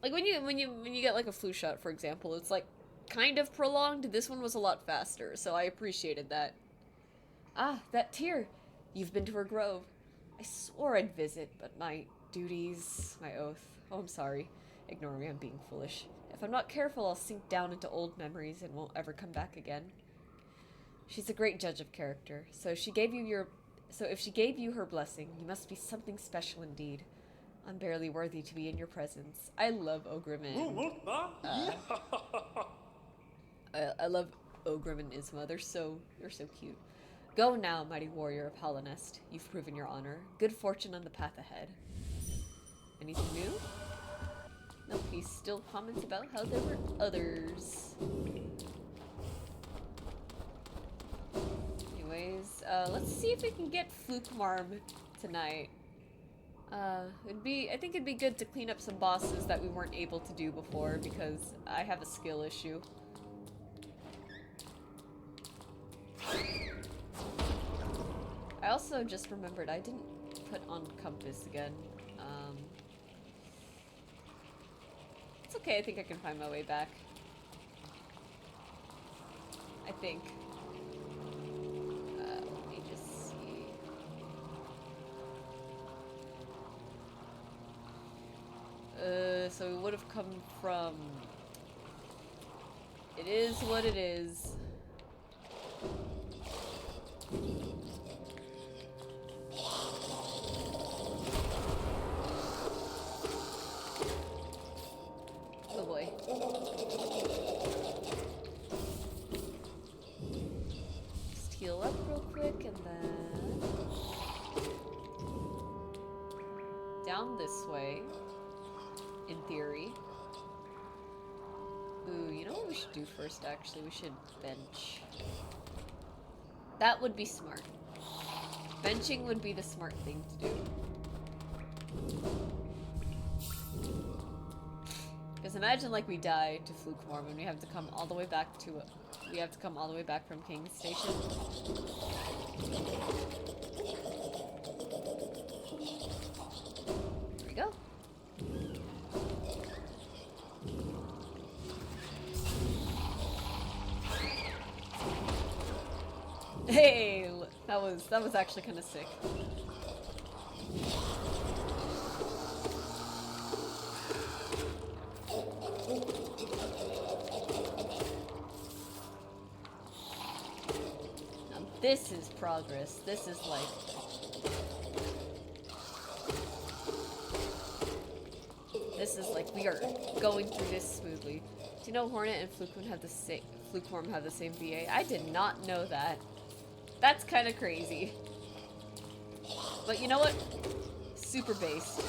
Like, when you get, like, a flu shot, for example, it's, like, kind of prolonged. This one was a lot faster, so I appreciated that. Ah, that tear. You've been to her grove. I swore I'd visit, but my duties, my oath. Oh, I'm sorry. Ignore me, I'm being foolish. If I'm not careful, I'll sink down into old memories and won't ever come back again. She's a great judge of character, so if she gave you her blessing, you must be something special indeed. I'm barely worthy to be in your presence. I love Ogrim. I love Ogrim and Isma. They're so cute. Go now, mighty warrior of Halonest. You've proven your honor. Good fortune on the path ahead. Anything new? Nope, he still comments about how there were others. Anyways, let's see if we can get Flukmarm tonight. I think it'd be good to clean up some bosses that we weren't able to do before because I have a skill issue. also just remembered I didn't put on compass again. It's okay, I think I can find my way back. I think. Let me just see. So we would have come from... It is what it is. Oh boy. Just heal up real quick and then... down this way. In theory. Ooh, you know what we should do first, actually? We should bench. That would be smart. Benching would be the smart thing to do. Because imagine, like, we die to Flukeform and we have to come all the way back to it. We have to come all the way back from King's Station. There we go. Hey, that was actually kind of sick. Now this is progress. This is like we are going through this smoothly. Do you know Hornet and Flukeform have the same VA? I did not know that. That's kind of crazy. But you know what? Super based.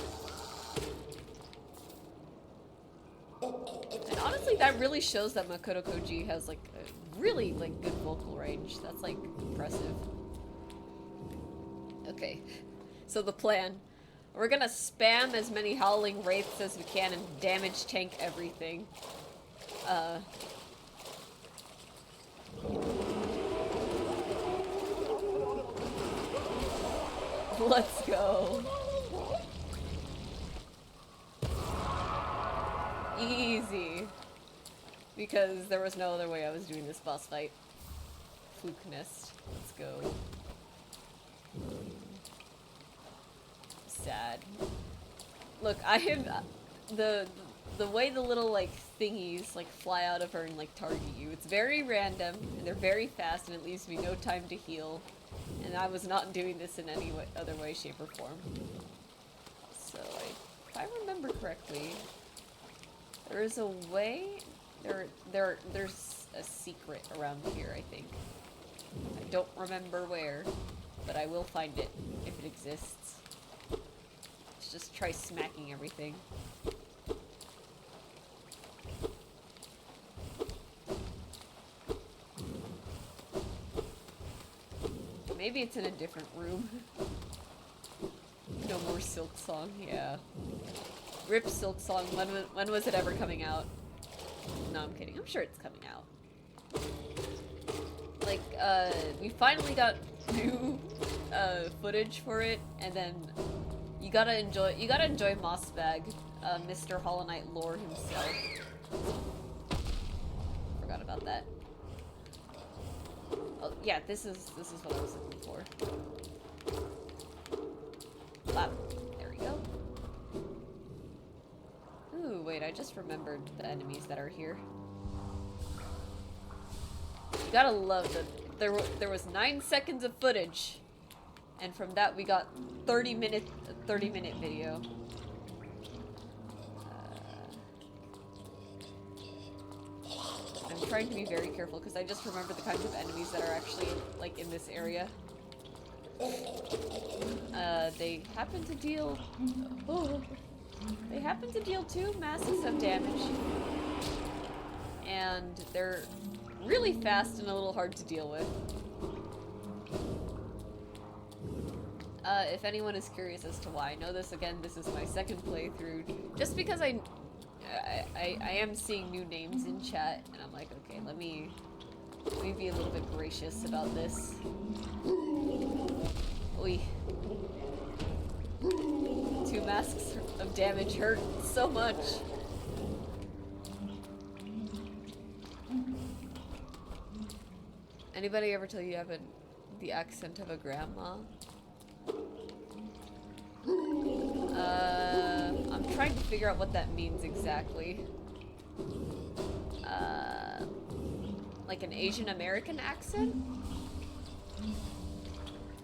And honestly, that really shows that Makoto Koji has like a really like good vocal range. That's like impressive. Okay. So the plan. We're gonna spam as many Howling Wraiths as we can and damage tank everything. Let's go. Easy. Because there was no other way I was doing this boss fight. Fluke Nest. Let's go. Sad. Look, I am the way the little like thingies like fly out of her and like target you. It's very random and they're very fast and it leaves me no time to heal. And I was not doing this in any other way, shape, or form. So, if I remember correctly, there is a way. There's a secret around here, I think. I don't remember where, but I will find it if it exists. Let's just try smacking everything. Maybe it's in a different room. No more Silk Song, yeah. RIP Silk Song, when was it ever coming out? No, I'm kidding. I'm sure it's coming out. Like, we finally got new footage for it, and then you gotta enjoy Mossbag, Mr. Hollow Knight lore himself. Forgot about that. Oh, yeah, this is what I was looking for. Wow, there we go. Ooh, wait, I just remembered the enemies that are here. You gotta love that there was 9 seconds of footage, and from that we got 30-minute video. I'm trying to be very careful because I just remember the kinds of enemies that are actually like in this area. They happen to deal. Oh, they happen to deal 2 masses of damage, and they're really fast and a little hard to deal with. If anyone is curious as to why I know this, again, this is my second playthrough. Just because I am seeing new names in chat, and I'm like, okay, let me be a little bit gracious about this. But masks of damage hurt so much. Anybody ever tell you have the accent of a grandma? I'm trying to figure out what that means exactly. Like an Asian American accent?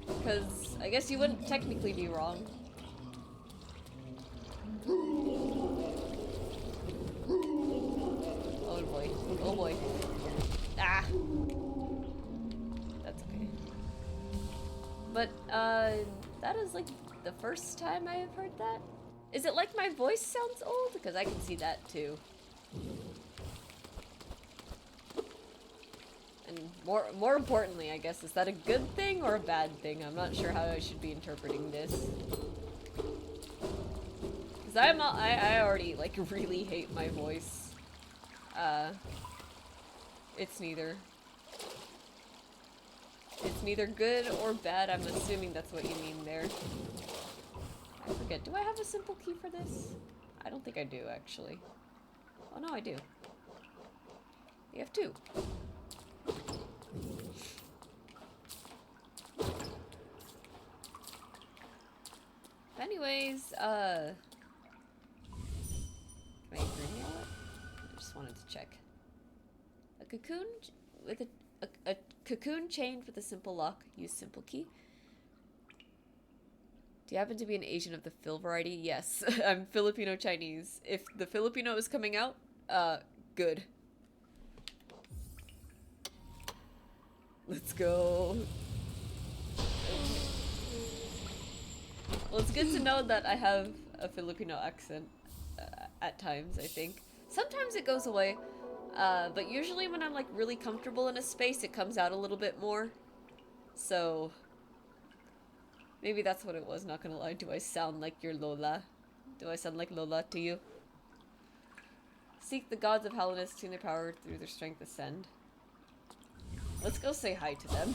Because I guess you wouldn't technically be wrong. Oh boy. Oh boy. Ah! That's okay. But, that is like the first time I have heard that. Is it like my voice sounds old? Because I can see that too. And more importantly, I guess, is that a good thing or a bad thing? I'm not sure how I should be interpreting this. Because I already, like, really hate my voice. It's neither. It's neither good or bad. I'm assuming that's what you mean there. I forget. Do I have a simple key for this? I don't think I do, actually. Oh, no, I do. You have two. Anyways, can I green mail it? I just wanted to check. A cocoon with a cocoon chained with a simple lock. Use simple key. Do you happen to be an Asian of the Phil variety? Yes, I'm Filipino Chinese. If the Filipino is coming out, good. Let's go. Well, it's good to know that I have a Filipino accent at times, I think. Sometimes it goes away, but usually when I'm like really comfortable in a space, it comes out a little bit more. So, maybe that's what it was, not gonna lie. Do I sound like your Lola? Do I sound like Lola to you? Seek the gods of Hellenes, tune their power through their strength ascend. Let's go say hi to them.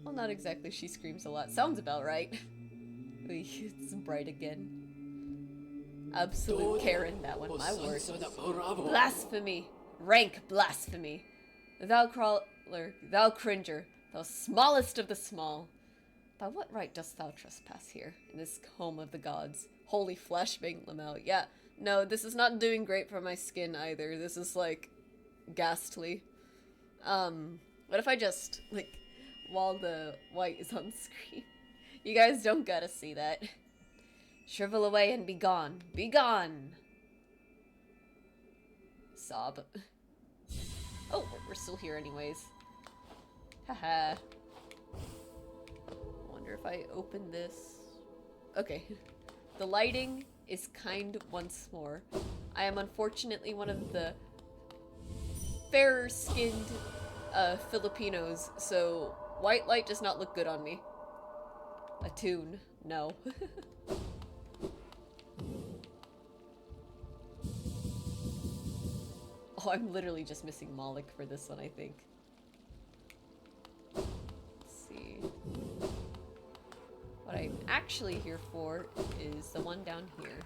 Well, not exactly. She screams a lot. Sounds about right. It's bright again. Absolute Karen, that one. My word. Blasphemy. Rank blasphemy. Thou crawler, thou cringer, thou smallest of the small. By what right dost thou trespass here, in this home of the gods? Holy flashbang Lamau. Yeah, no, this is not doing great for my skin either. This is, like, ghastly. What if I just, like, while the white is on screen? You guys don't gotta see that. Shrivel away and be gone. Be gone! Sob. Oh, we're still here anyways. Haha. Wonder if I open this. Okay. The lighting is kind once more. I am unfortunately one of the fairer-skinned Filipinos, so white light does not look good on me. A tune, no. Oh, I'm literally just missing Moloch for this one, I think. Let's see. What I'm actually here for is the one down here.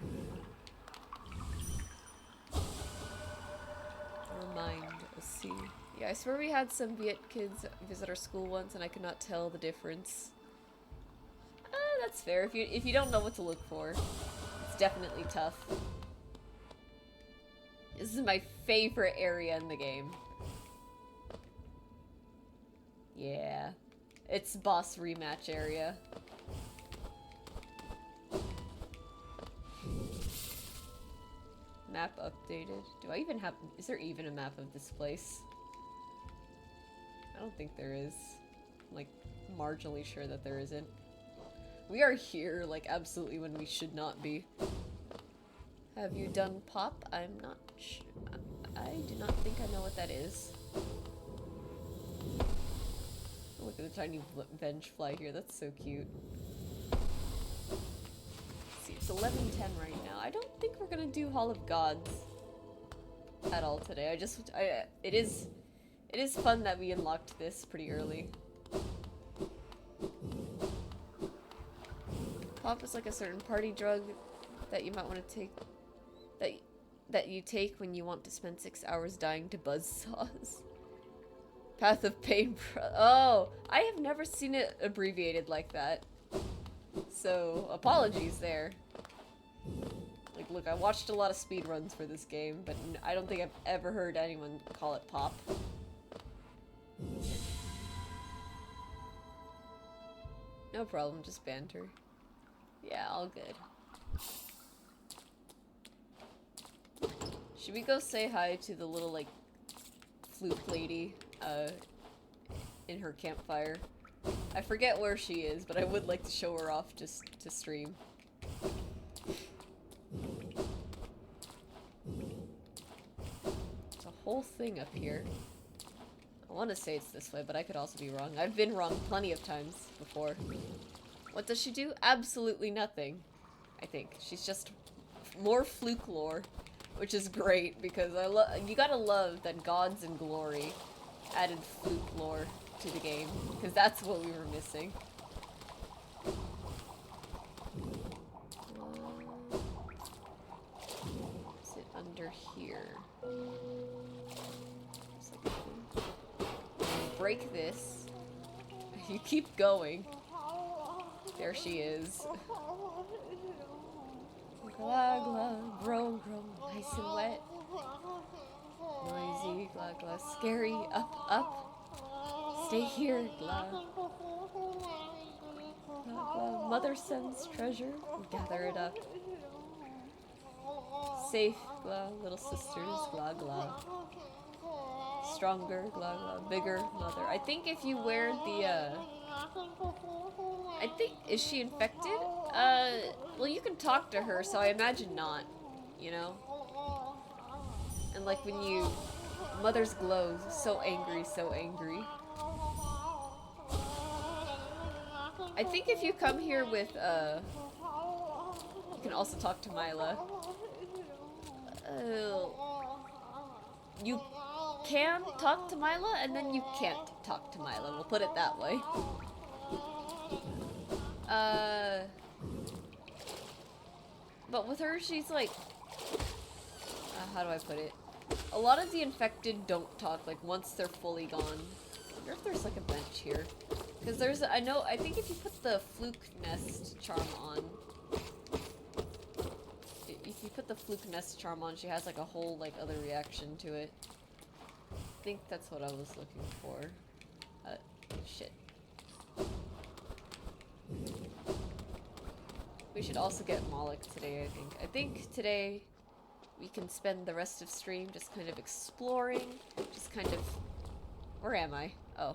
Never mind. Let's see. Yeah, I swear we had some Viet kids visit our school once and I could not tell the difference. That's fair. If you don't know what to look for, it's definitely tough. This is my favorite area in the game. Yeah. It's boss rematch area. Map updated. Do I even have... Is there even a map of this place? I don't think there is. I'm, like, marginally sure that there isn't. We are here, like, absolutely when we should not be. Have you done pop? I'm not sure. I do not think I know what that is. Look at the tiny venge fly here. That's so cute. Let's see, it's 11:10 right now. I don't think we're gonna do Hall of Gods at all today. It is It is fun that we unlocked this pretty early. Pop is like a certain party drug that you might want to take. That you take when you want to spend 6 hours dying to buzzsaws. Path of Pain. Oh, I have never seen it abbreviated like that. So, apologies there. Like, look, I watched a lot of speedruns for this game, but I don't think I've ever heard anyone call it Pop. No problem, just banter. Yeah, all good. Should we go say hi to the little, like, flute lady, in her campfire? I forget where she is, but I would like to show her off just to stream. There's a whole thing up here. I want to say it's this way, but I could also be wrong. I've been wrong plenty of times before. What does she do? Absolutely nothing, I think. She's just more fluke lore, which is great because you gotta love that Gods and Glory added fluke lore to the game, because that's what we were missing. Is it under here? Break this. You keep going. There she is. Gla gla, grow, grow, nice and wet. Noisy, gla gla, scary, up, up. Stay here, gla. Gla gla, mother sends treasure, gather it up. Safe, gla, little sisters, gla gla. Stronger, gla gla, bigger, mother. I think if you wear the, I think, is she infected? Well, you can talk to her, so I imagine not, you know? And like when you, mother's glows, so angry, so angry. I think if you come here with, you can also talk to Mila. You can talk to Mila, and then you can't talk to Mila. We'll put it that way. But with her, she's like, how do I put it? A lot of the infected don't talk, like, once they're fully gone. I wonder if there's, like, a bench here. Because there's, I think if you put the Fluke Nest charm on, if you put the Fluke Nest charm on, she has, like, a whole, like, other reaction to it. I think that's what I was looking for. Shit. We should also get Moloch today, I think. I think today we can spend the rest of stream just kind of exploring, just kind of... Where am I? Oh.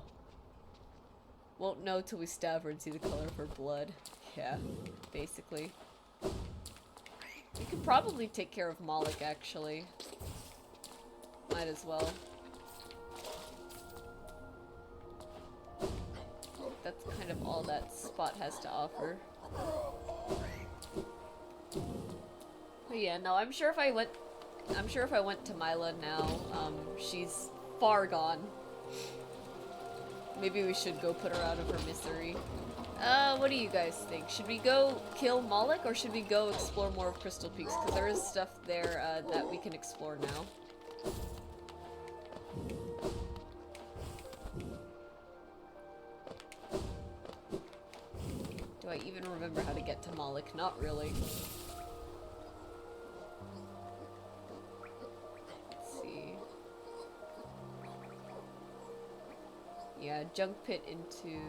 Won't know till we stab her and see the color of her blood. Yeah, basically. We could probably take care of Moloch, actually. Might as well. That's kind of all that spot has to offer. But yeah, no, I'm sure if I went to Mila now, she's far gone. Maybe we should go put her out of her misery. What do you guys think? Should we go kill Moloch, or should we go explore more of Crystal Peaks? Because there is stuff there, that we can explore now. Do I even remember how to get to Moloch? Not really. Let's see. Yeah, junk pit into...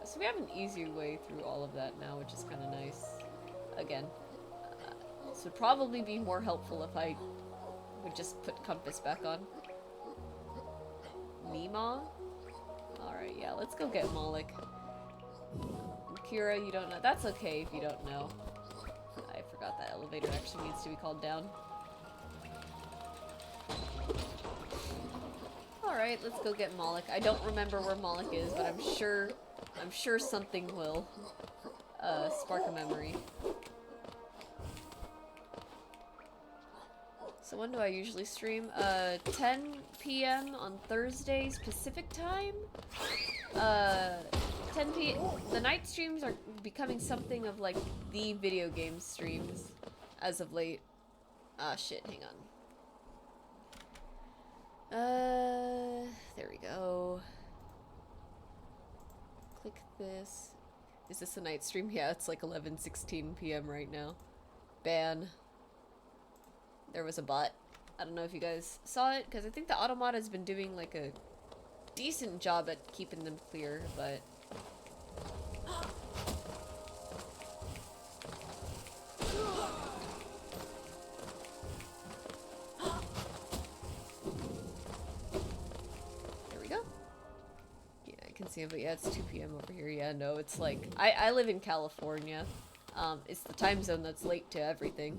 So we have an easier way through all of that now, which is kind of nice. Again, this would probably be more helpful if I would just put compass back on. Mima? Alright, yeah, let's go get Moloch. Kira, you don't know. That's okay if you don't know. I forgot that elevator actually needs to be called down. Alright, let's go get Moloch. I don't remember where Moloch is, but I'm sure something will spark a memory. So when do I usually stream? 10 p.m. on Thursdays Pacific time. 10 p.m. The night streams are becoming something of like the video game streams as of late. Ah, shit, hang on. There we go. Click this. Is this a night stream? Yeah, it's like 11:16 p.m. right now. Ban. There was a bot. I don't know if you guys saw it, because I think the Automata has been doing like a decent job at keeping them clear, but... There we go. Yeah, I can see it, but yeah, it's 2 p.m. over here. Yeah, no, it's like... I live in California. It's the time zone that's late to everything.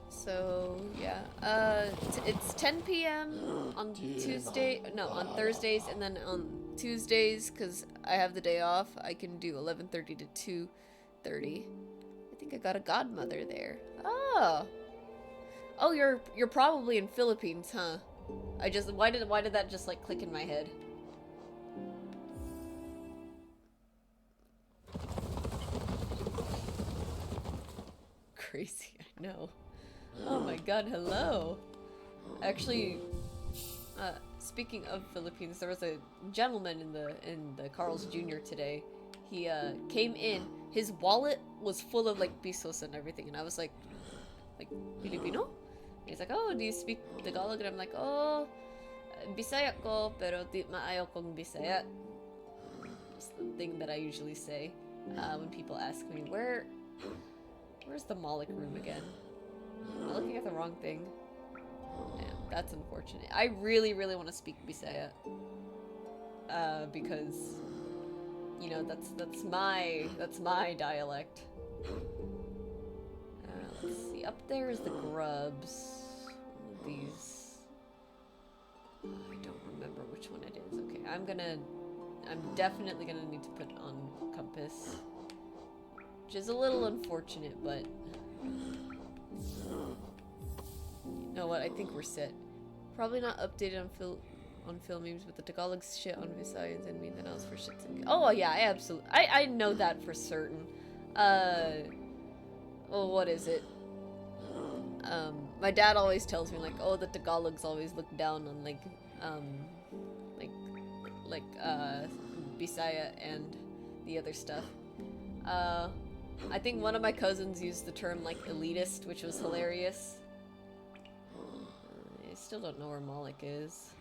So, yeah, it's 10 p.m. on Tuesday, no, on Thursdays, and then on Tuesdays, because I have the day off, I can do 11:30 to 2:30. I think I got a godmother there. Oh! Oh, you're probably in Philippines, huh? Why did that just, like, click in my head? Crazy, I know. Oh my god, hello! Actually, speaking of Philippines, there was a gentleman in the Carl's Jr. today. He came in, his wallet was full of like pesos and everything, and I was like Filipino? And he's like, oh, do you speak Tagalog? And I'm like, oh, Bisaya ko, pero di maayo kong Bisaya. It's the thing that I usually say when people ask me, where's the Moloch room again? Am I looking at the wrong thing? Damn, that's unfortunate. I really, really want to speak Bisaya. Because, you know, that's my dialect. Let's see. Up there is the grubs. One of these. I don't remember which one it is. Okay, I'm definitely gonna need to put on compass. Which is a little unfortunate, but... You know what? I think we're set. Probably not updated on film memes, but the Tagalog shit on Visayas and Mindanao for shits and... Oh yeah, I know that for certain. Well, what is it? My dad always tells me like, oh, the Tagalogs always look down on like Bisaya and the other stuff. I think one of my cousins used the term like elitist, which was hilarious. I still don't know where Moloch is.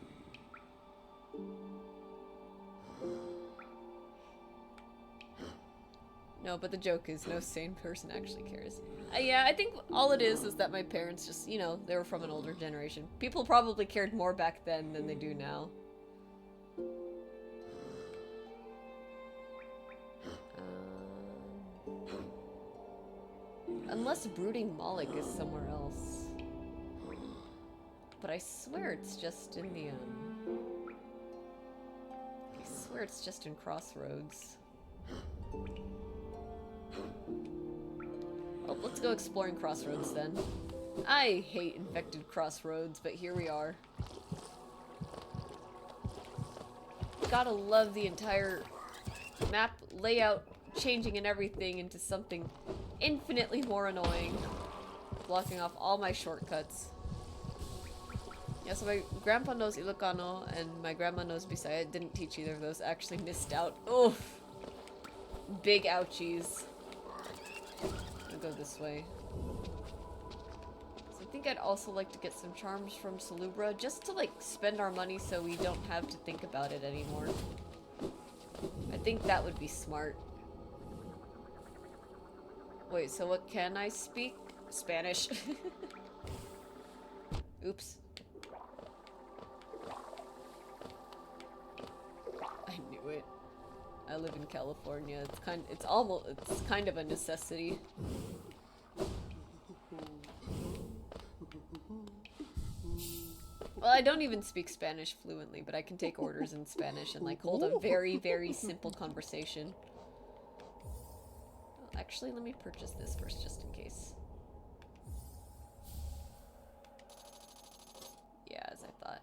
No, but the joke is no sane person actually cares. Yeah, I think all it is that my parents just, you know, they were from an older generation. People probably cared more back then than they do now. Unless Brooding Moloch is somewhere else. But I swear it's just in the, I swear it's just in Crossroads. Oh, let's go exploring Crossroads then. I hate infected Crossroads, but here we are. Gotta love the entire map layout changing and everything into something infinitely more annoying. Blocking off all my shortcuts. Yeah, so my grandpa knows Ilocano and my grandma knows Bisaya. Didn't teach either of those. Actually missed out. Oof. Big ouchies. I'll go this way. So I think I'd also like to get some charms from Salubra just to like spend our money so we don't have to think about it anymore. I think that would be smart. Wait, so what can I speak? Spanish. Oops. I knew it. I live in California. It's kind of a necessity. Well, I don't even speak Spanish fluently, but I can take orders in Spanish and like hold a very, very simple conversation. Actually, let me purchase this first, just in case. Yeah, as I thought.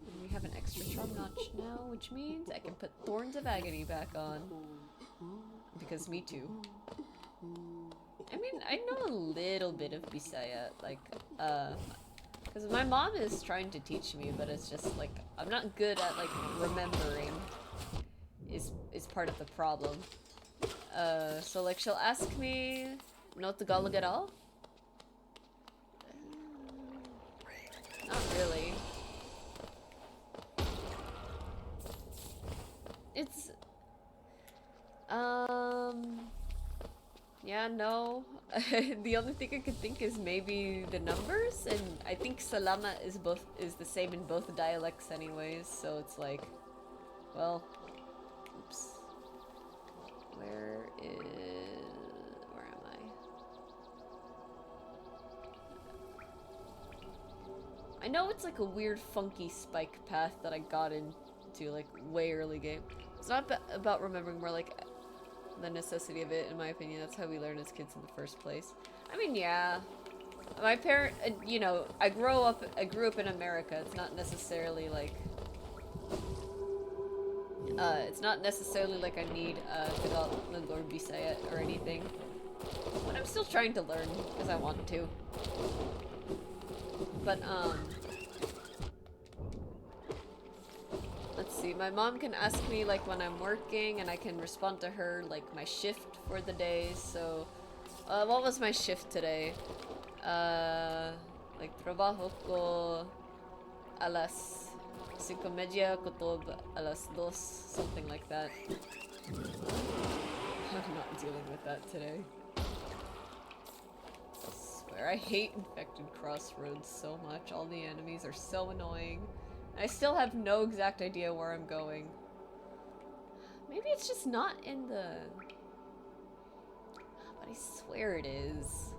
And we have an extra charm notch now, which means I can put Thorns of Agony back on. Because me too. I mean, I know a little bit of Bisaya, like, because my mom is trying to teach me, but it's just, like, I'm not good at, like, remembering is part of the problem. So, like, she'll ask me, no Tagalog at all? Not really. It's, yeah, no. The only thing I could think is maybe the numbers, and I think Salama is the same in both dialects anyways, so it's like, well, oops. Where am I? I know it's like a weird funky spike path that I got into like way early game. It's not about remembering, more like the necessity of it, in my opinion. That's how we learn as kids in the first place. I mean, yeah. My you know, I grew up in America. It's not necessarily like, it's not necessarily like I need Tagalog or Bisaya or anything. But I'm still trying to learn, because I want to. But, let's see, my mom can ask me, like, when I'm working, and I can respond to her, like, my shift for the day, so... what was my shift today? Like, trabajo ko alas 5:30, kutob alas 2, something like that. I'm not dealing with that today. I swear, I hate Infected Crossroads so much. All the enemies are so annoying. I still have no exact idea where I'm going. Maybe it's just not in the... But I swear it is.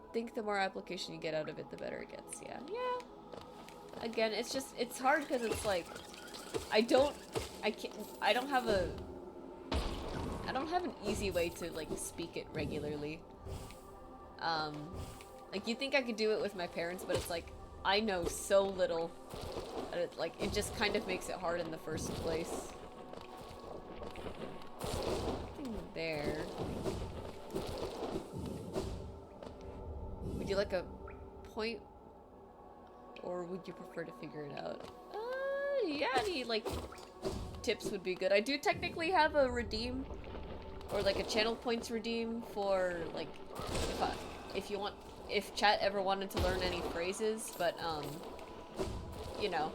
I think the more application you get out of it, the better it gets, yeah. Yeah. Again, it's just, it's hard because it's like, I don't have an easy way to, like, speak it regularly. Like, you'd think I could do it with my parents, but it's like, I know so little. And it just kind of makes it hard in the first place. Nothing there. Would you like a point? Or would you prefer to figure it out? Yeah, any, like, tips would be good. I do technically have a redeem, or like a channel points redeem for, like, if chat ever wanted to learn any phrases, but, you know.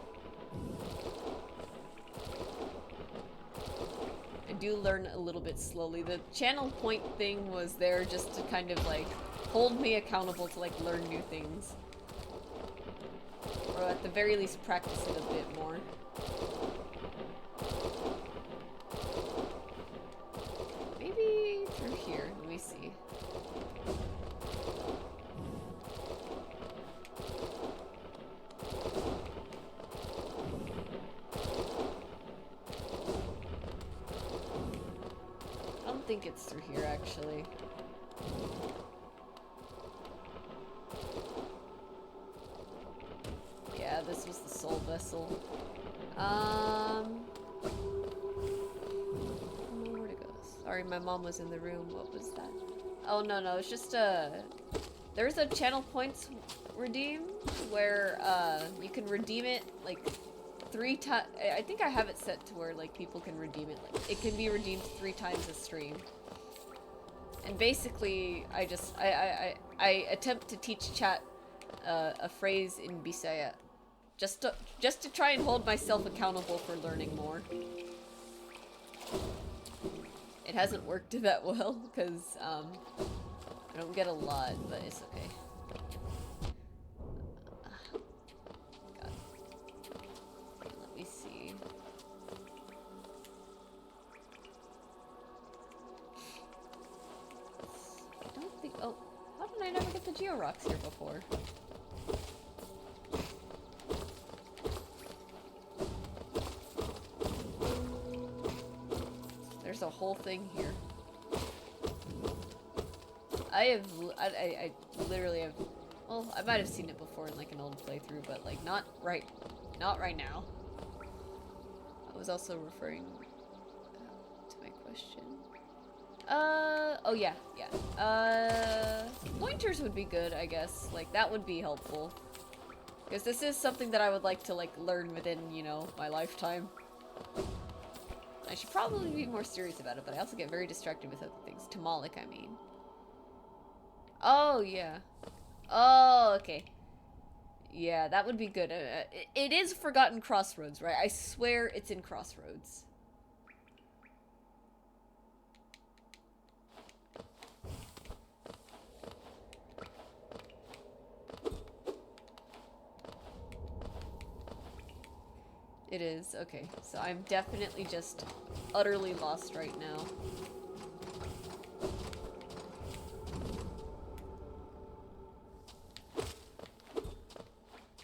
I do learn a little bit slowly. The channel point thing was there just to kind of, like, hold me accountable to, like, learn new things. Or at the very least practice it a bit more. Maybe through here, let me see. I don't think it's through here, actually. Yeah, this was the soul vessel. I don't know where to go. Sorry, my mom was in the room. What was that? Oh, no, it's just there's a channel points redeem where you can redeem it like 3 times. I think I have it set to where like people can redeem it. Like it can be redeemed 3 times a stream. And basically, I attempt to teach chat a phrase in Bisaya, just to try and hold myself accountable for learning more. It hasn't worked that well because I don't get a lot, but it's okay. God. Let me see. I don't think. Oh, how did I never get the Geo Rocks here before? there's a whole thing here. I literally have, well, I might have seen it before in like an old playthrough, but like not right now. I was also referring to my question. Oh yeah. Pointers would be good, I guess. Like, that would be helpful. Because this is something that I would like to, like, learn within, you know, my lifetime. I should probably be more serious about it, but I also get very distracted with other things. Tamalik, I mean. Oh, yeah. Oh, okay. Yeah, that would be good. It is Forgotten Crossroads, right? I swear it's in Crossroads. It is, okay. So I'm definitely just utterly lost right now.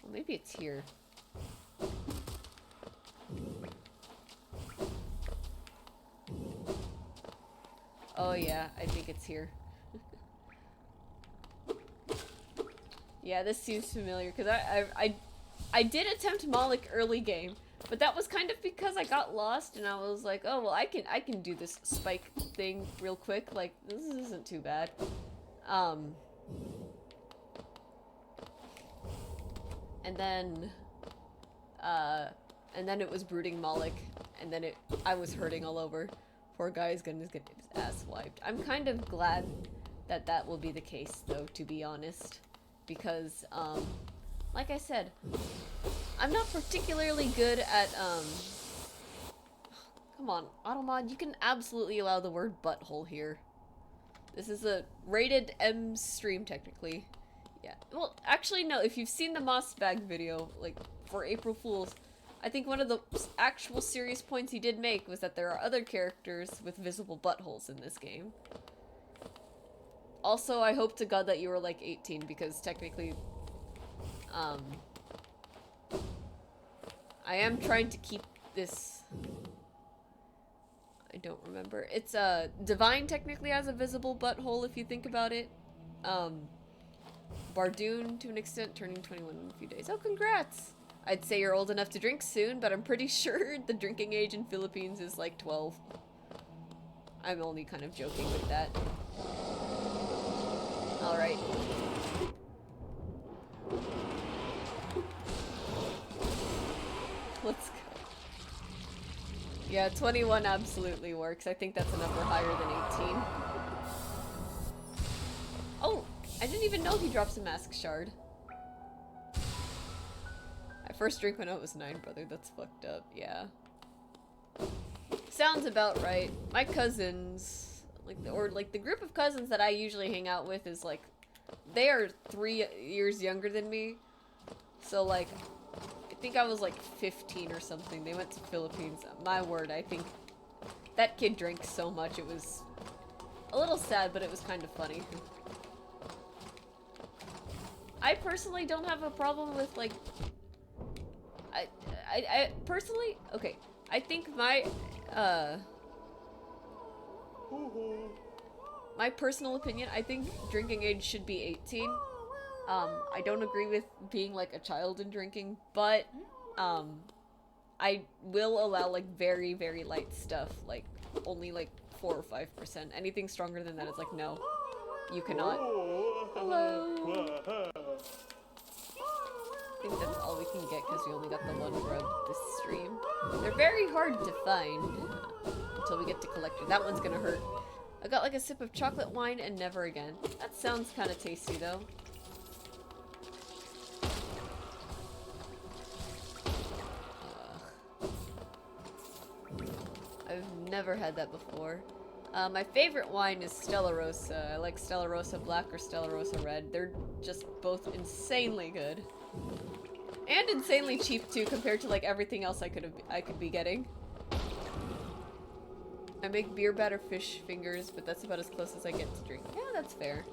Well, maybe it's here. Oh yeah, I think it's here. Yeah, this seems familiar, because I did attempt Moloch early game. But that was kind of because I got lost and I was like, oh, well, I can do this spike thing real quick. Like, this isn't too bad. And then it was brooding Moloch, and then I was hurting all over. Poor guy is gonna get his ass wiped. I'm kind of glad that that will be the case, though, to be honest. Because, like I said, I'm not particularly good at, come on, Automod, you can absolutely allow the word butthole here. This is a rated M stream, technically. Yeah, well, actually, no, if you've seen the Moss Bag video, like, for April Fools, I think one of the actual serious points he did make was that there are other characters with visible buttholes in this game. Also, I hope to God that you were, like, 18, because technically, I am trying to keep this... I don't remember. It's, Divine technically has a visible butthole if you think about it. Bardoon, to an extent, turning 21 in a few days. Oh, congrats! I'd say you're old enough to drink soon, but I'm pretty sure the drinking age in Philippines is like 12. I'm only kind of joking with that. Alright. Let's go. Yeah, 21 absolutely works. I think that's a number higher than 18. Oh, I didn't even know he drops a mask shard. I first drank when I was 9, brother. That's fucked up. Yeah. Sounds about right. My cousins, like the group of cousins that I usually hang out with is like, they are 3 years younger than me. So like, I think I was like 15 or something. They went to Philippines. My word, I think that kid drank so much. It was a little sad, but it was kind of funny. I personally don't have a problem with like, I personally, okay, I think my personal opinion, I think drinking age should be 18. I don't agree with being like a child in drinking, but I will allow like very, very light stuff, like only like 4 or 5%. Anything stronger than that is like, no, you cannot. Hello. I think that's all we can get because we only got the one grub this stream. They're very hard to find until we get to collector. That one's gonna hurt. I got like a sip of chocolate wine and never again. That sounds kind of tasty though. I've never had that before. My favorite wine is Stella Rosa. I like Stella Rosa Black or Stella Rosa Red. They're just both insanely good. And insanely cheap too compared to like everything else I could be getting. I make beer batter fish fingers, but that's about as close as I get to drink. Yeah, that's fair.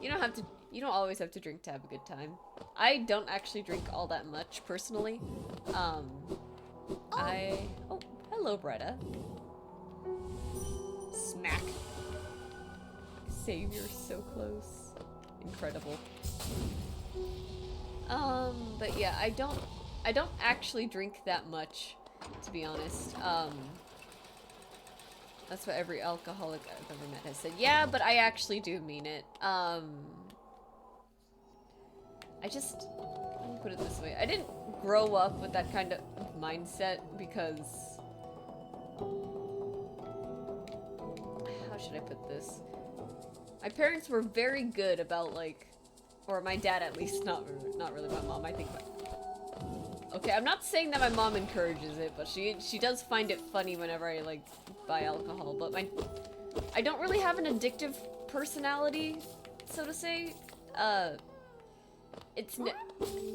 You don't always have to drink to have a good time. I don't actually drink all that much personally. Oh, hello, Bretta. Smack. Savior, so close. Incredible. But yeah, I don't actually drink that much, to be honest. That's what every alcoholic I've ever met has said. Yeah, but I actually do mean it. I just, let me put it this way. I didn't grow up with that kind of mindset because, how should I put this? My parents were very good about, like, or my dad at least, not really my mom, I think. Okay, I'm not saying that my mom encourages it, but she does find it funny whenever I, like, buy alcohol. But I don't really have an addictive personality, so to say.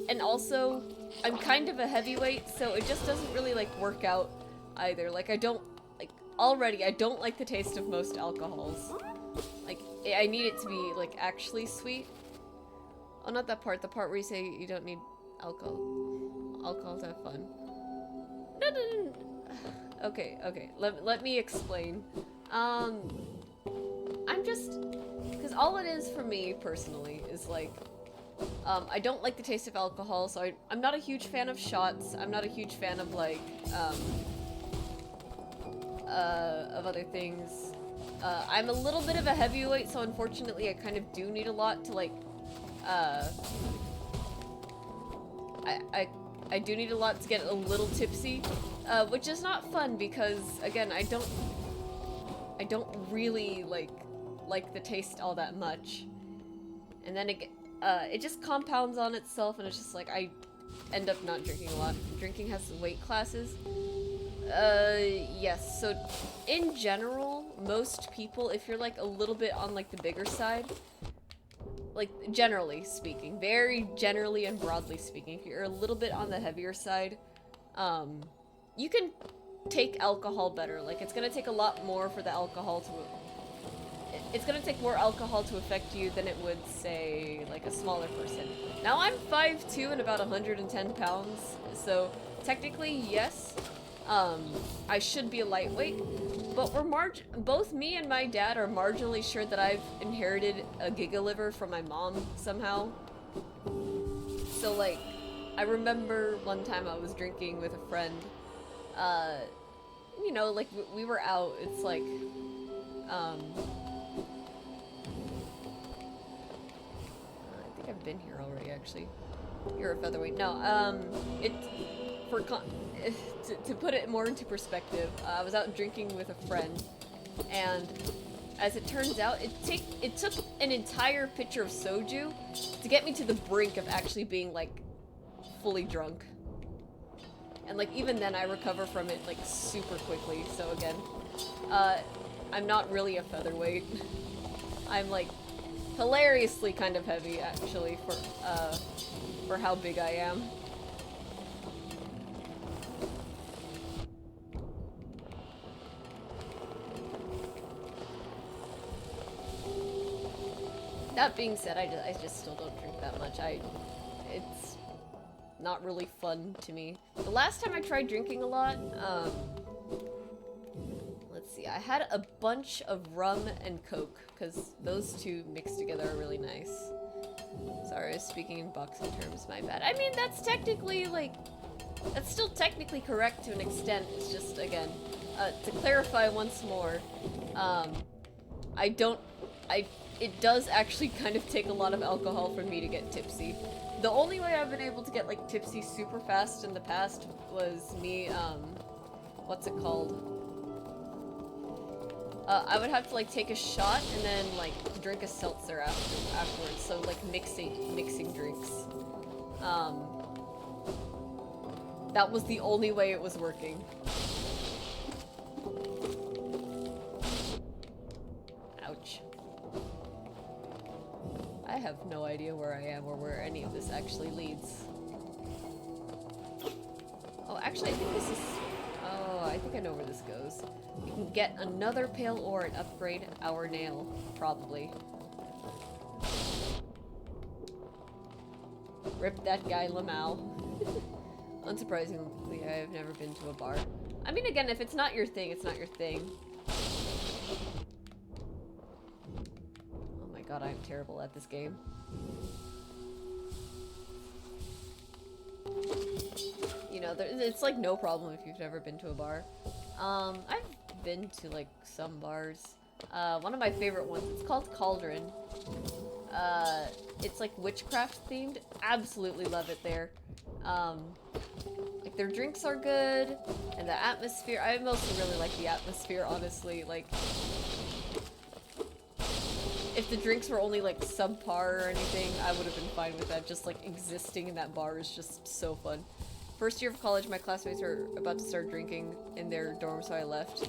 And also, I'm kind of a heavyweight, so it just doesn't really, like, work out either. Like, I don't like the taste of most alcohols. Like, I need it to be, like, actually sweet. Oh, not that part. The part where you say you don't need alcohol to have fun. No. Okay. Let me explain. I'm just... Because all it is for me, personally, is, like... I don't like the taste of alcohol, so I'm not a huge fan of shots. I'm not a huge fan of, like, of other things. I'm a little bit of a heavyweight, so unfortunately I kind of do need a lot to, like, I do need a lot to get a little tipsy, which is not fun because, again, I don't really, like the taste all that much. And then it just compounds on itself, and it's just like, I end up not drinking a lot. Drinking has weight classes. Yes, so in general, most people, if you're, like, a little bit on, like, the bigger side, like, generally speaking, very generally and broadly speaking, if you're a little bit on the heavier side, you can take alcohol better. Like, it's gonna take a lot more for the alcohol to... It's gonna take more alcohol to affect you than it would, say, like, a smaller person. Now, I'm 5'2" and about 110 pounds, so technically, yes, I should be a lightweight, but both me and my dad are marginally sure that I've inherited a giga liver from my mom somehow. So, like, I remember one time I was drinking with a friend, you know, like, we were out, it's like, I think I've been here already, actually. You're a featherweight. No, to put it more into perspective, I was out drinking with a friend, and as it turns out, it took an entire pitcher of soju to get me to the brink of actually being, like, fully drunk. And, like, even then I recover from it, like, super quickly, so again, I'm not really a featherweight. I'm, like, hilariously kind of heavy, actually, for how big I am. That being said, I just still don't drink that much. It's not really fun to me. The last time I tried drinking a lot, let's see, I had a bunch of rum and Coke, because those two mixed together are really nice. Sorry, I was speaking in boxing terms, my bad. I mean, that's technically, like, that's still technically correct to an extent. It's just, again, to clarify once more, it does actually kind of take a lot of alcohol for me to get tipsy. The only way I've been able to get, like, tipsy super fast in the past was me, what's it called? I would have to, like, take a shot and then, like, drink a seltzer afterwards, so, like, mixing drinks. That was the only way it was working. Ouch. I have no idea where I am or where any of this actually leads. Oh, actually, I think this is... Oh, I think I know where this goes. We can get another pale ore and upgrade our nail, probably. Rip that guy Lamau. Unsurprisingly, I have never been to a bar. I mean, again, if it's not your thing, it's not your thing. Oh my god, I'm terrible at this game. You know, it's like no problem if you've never been to a bar. I've been to like some bars. One of my favorite ones, it's called Cauldron. It's like witchcraft themed. Absolutely love it there. Like their drinks are good, and the atmosphere, I mostly really like the atmosphere, honestly. Like, if the drinks were only like subpar or anything, I would have been fine with that. Just like existing in that bar is just so fun. First year of college, my classmates were about to start drinking in their dorm, so I left.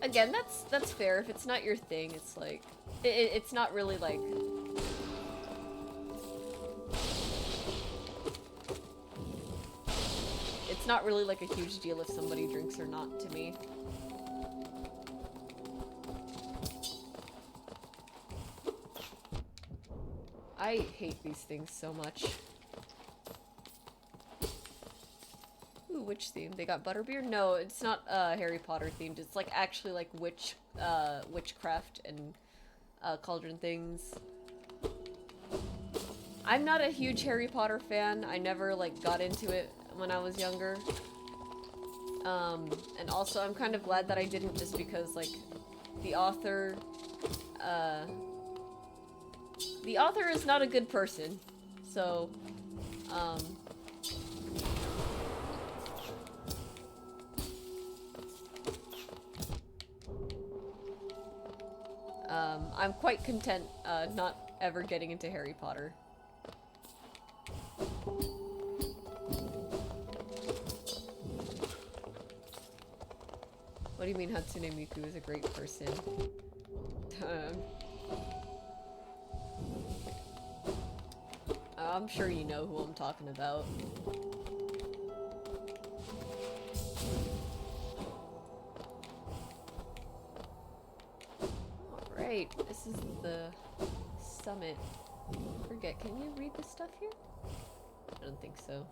Again, that's fair. If it's not your thing, it's like, it's not really like... It's not really like a huge deal if somebody drinks or not to me. I hate these things so much. Ooh, witch theme. They got butterbeer? No, it's not Harry Potter themed. It's like actually like witchcraft and cauldron things. I'm not a huge Harry Potter fan. I never like got into it when I was younger. And also I'm kind of glad that I didn't, just because like the author is not a good person. So I'm quite content not ever getting into Harry Potter. What do you mean Hatsune Miku is a great person? I'm sure you know who I'm talking about. Alright, this is the summit. Forget, can you read this stuff here? I don't think so.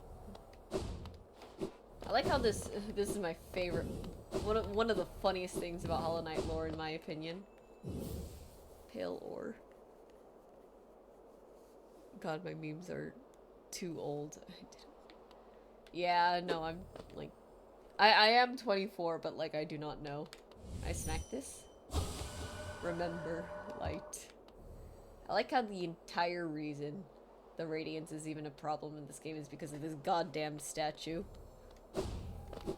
I like how this is my favorite, one of the funniest things about Hollow Knight lore, in my opinion. Pale ore. God, my memes are too old. Yeah, no, I'm like, I am 24, but like I do not know. I smacked this. Remember light. I like how the entire reason the radiance is even a problem in this game is because of this goddamn statue.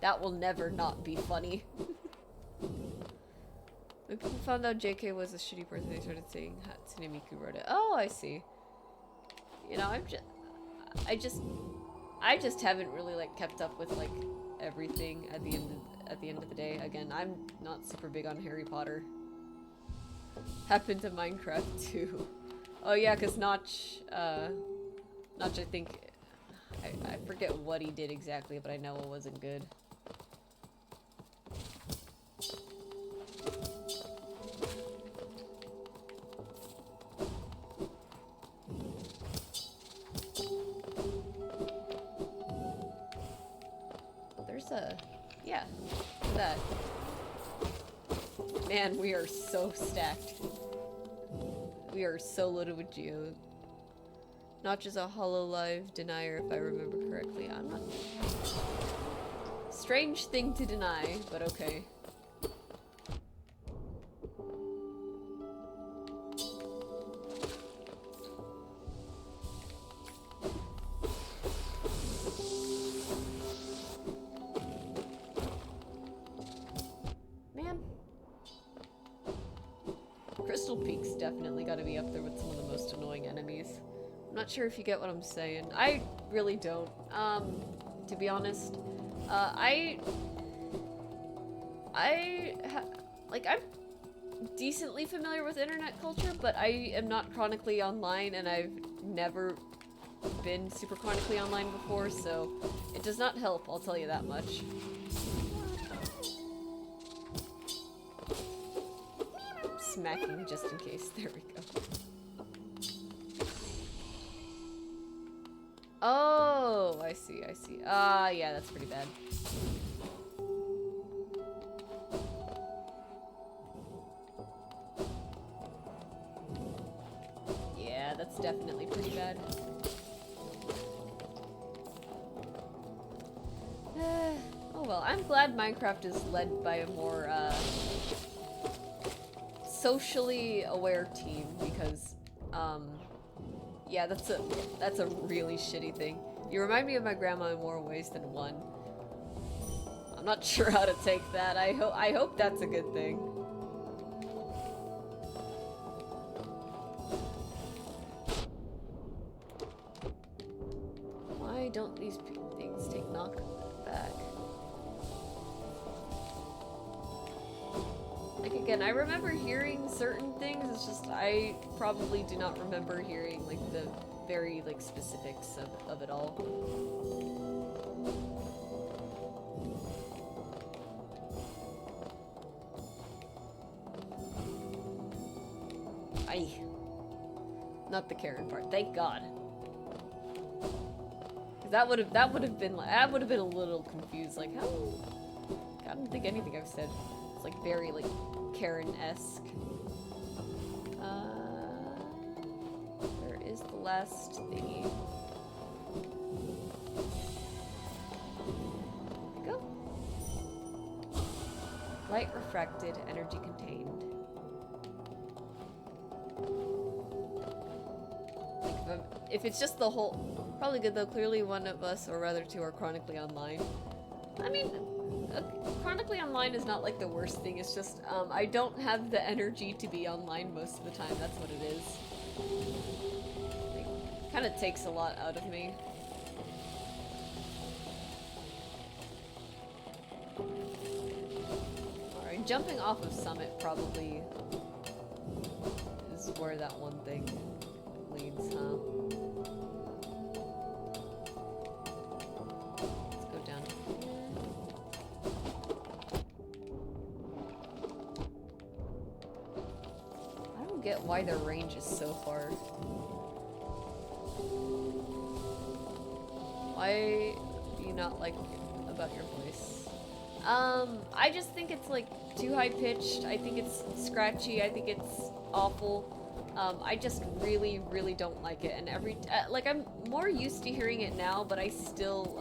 That will never not be funny. When people found out JK was a shitty person, they started saying Hatsune Miku wrote it. Oh, I see. You know, I just haven't really like kept up with like everything at the end of the day. Again, I'm not super big on Harry Potter. Happened to Minecraft too. Oh yeah, cause Notch, I think, I forget what he did exactly, but I know it wasn't good. There's a, yeah, that. Man, we are so stacked. We are so loaded with geode. Notch is a Hololive denier, if I remember correctly. I'm not... Strange thing to deny, but okay. Man. Crystal Peak's definitely gotta be up there with some of the most annoying enemies. I'm not sure if you get what I'm saying. I really don't. To be honest, I'm decently familiar with internet culture, but I am not chronically online, and I've never been super chronically online before, so it does not help, I'll tell you that much. Smacking just in case. There we go. Oh, I see, I see. Yeah, that's pretty bad. definitely pretty bad. Oh well, I'm glad Minecraft is led by a more socially aware team because yeah, that's a really shitty thing. You remind me of my grandma in more ways than one. I'm not sure how to take that. I hope that's a good thing. Why don't these things take knockback? Like again, I remember hearing certain things, it's just I probably do not remember hearing like the very like specifics of it all. Aye. Not the Karen part, thank God. That would have been like, I would have been a little confused, like how I don't think anything I've said is like very like Karen-esque. Where is the last thingy? There we go. Light refracted, energy contained. Like if it's just the whole, probably good though. Clearly one of us, or rather two, are chronically online. I mean, chronically online is not like the worst thing, it's just, I don't have the energy to be online most of the time, that's what it is. It kind of takes a lot out of me. Alright, jumping off of Summit probably is where that one thing leads, huh? Get why their range is so far. Why do you not like about your voice? I just think it's like too high pitched. I think it's scratchy. I think it's awful. I just really, really don't like it. And every like I'm more used to hearing it now, but I still